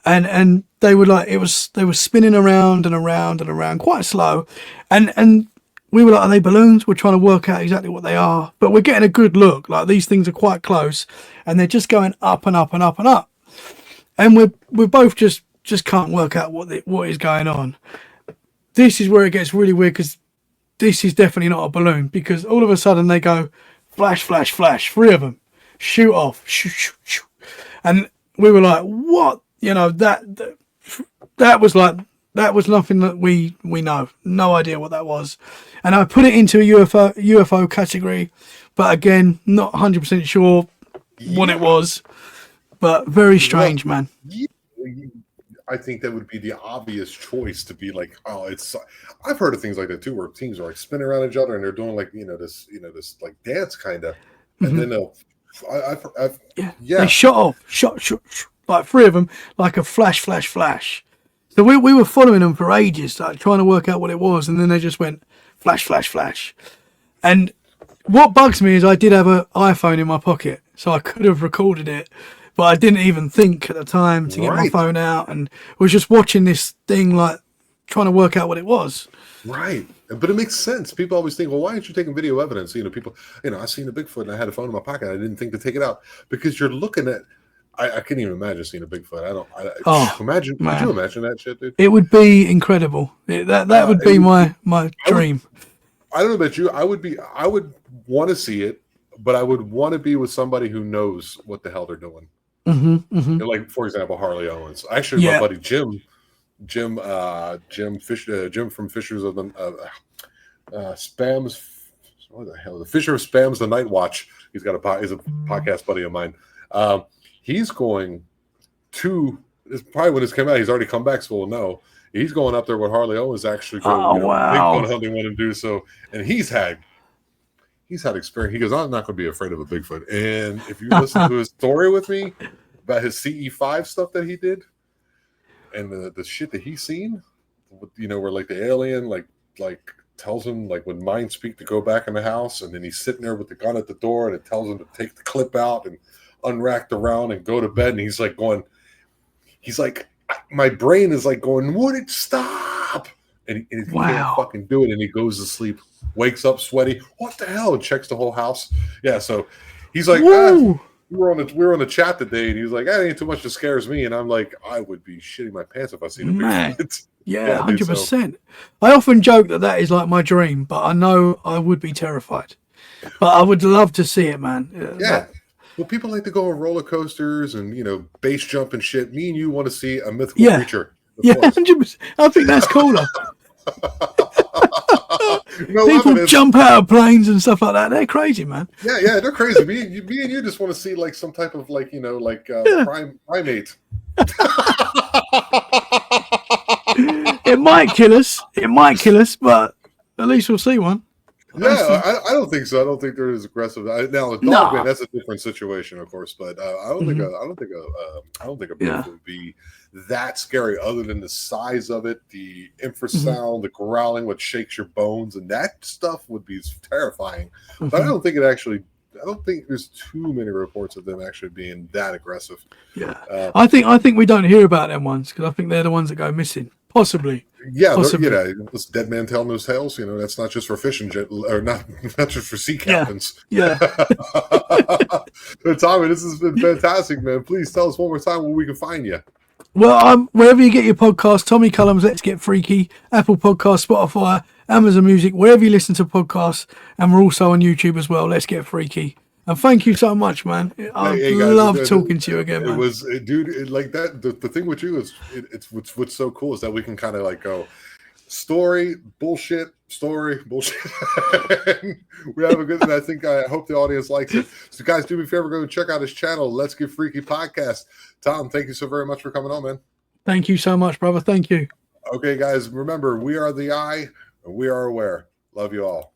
and they were like they were spinning around and around and around quite slow, and we were like, are they balloons? We're trying to work out exactly what they are, but we're getting a good look. Like these things are quite close, and they're just going up and up and up and up, and we're both just can't work out what is going on. This is where it gets really weird, because this is definitely not a balloon, because all of a sudden they go flash, flash, flash, 3 of them shoot off, shoo, shoo, shoo. And we were like, what? You know, that was nothing that we know, no idea what that was. And I put it into a UFO category, but again, not 100% sure what it was, but very strange, man. I think that would be the obvious choice to be like, oh, it's. I've heard of things like that too, where teams are like spinning around each other and they're doing like this like dance kind of, and then they'll. They shot off, like 3 of them, like a flash, flash, flash. So we were following them for ages, like trying to work out what it was, and then they just went flash, flash, flash. And what bugs me is I did have an iPhone in my pocket, so I could have recorded it. But I didn't even think at the time to get my phone out, and was just watching this thing, like trying to work out what it was. Right. But it makes sense. People always think, well, why aren't you taking video evidence? People, I seen a Bigfoot and I had a phone in my pocket. I didn't think to take it out, because you're looking at, I couldn't even imagine seeing a Bigfoot. Imagine, could you imagine that shit, dude? It would be incredible. That would be my dream. I don't know about you. I would want to see it, but I would want to be with somebody who knows what the hell they're doing. Like, for example, Harley Owens. Actually, my buddy Jim from Fishers of the Spams. What the hell? The Fisher of Spams, the Night Watch. He's a podcast buddy of mine. He's going to. It's probably when this came out. He's already come back, so we'll know. He's going up there with Harley Owens actually go Bigfoot hunting, want to do so, and he's had experience. He goes, I'm not going to be afraid of a Bigfoot. And if you listen to his story with me about his CE5 stuff that he did, and the shit that he's seen, where like the alien like tells him like when mind speak to go back in the house, and then he's sitting there with the gun at the door, and it tells him to take the clip out and unrack the round and go to bed, and he's like, my brain is like going, would it stop? And he can't fucking do it, and he goes to sleep, wakes up sweaty. What the hell? And checks the whole house. Yeah, so he's like, we were on the chat today, and he was like, that ain't too much that scares me. And I'm like, I would be shitting my pants if I seen a Bigfoot. Yeah, 100%. I often joke that is like my dream, but I know I would be terrified. But I would love to see it, man. Yeah. Well, people like to go on roller coasters and base jump and shit. Me and you want to see a mythical creature. Yeah, 100%. I think that's cooler. People jump out of planes and stuff like that. They're crazy, man. Yeah, they're crazy. Me and you just want to see like some type of primate. It might kill us, but at least we'll see one. Yeah, I don't think so. I don't think they're as aggressive. Now, a dog man, that's a different situation, of course. But I don't think a Bigfoot would be that scary, other than the size of it, the infrasound, the growling, what shakes your bones, and that stuff would be terrifying. But I don't think there's too many reports of them actually being that aggressive. Yeah, I think we don't hear about them ones, because I think they're the ones that go missing. Possibly. Yeah, this dead man telling those tales. That's not just for fishing or not just for sea captains. Yeah. Tommy, this has been fantastic, man. Please tell us one more time where we can find you. Well, wherever you get your podcast, Tommy Cullum's Let's Get Freaky, Apple Podcast, Spotify, Amazon Music, wherever you listen to podcasts, and we're also on YouTube as well. Let's Get Freaky. And thank you so much, man. I Hey guys, love talking to you again, man. dude, like that. The thing with you is, it's what's so cool is that we can kind of like go story bullshit, story bullshit. We have a good. And I hope the audience likes it. So guys, do me a favor, go and check out his channel, Let's Get Freaky Podcast. Tom, thank you so very much for coming on, man. Thank you so much, brother. Thank you. Okay, guys, remember, we are the eye, and we are aware. Love you all.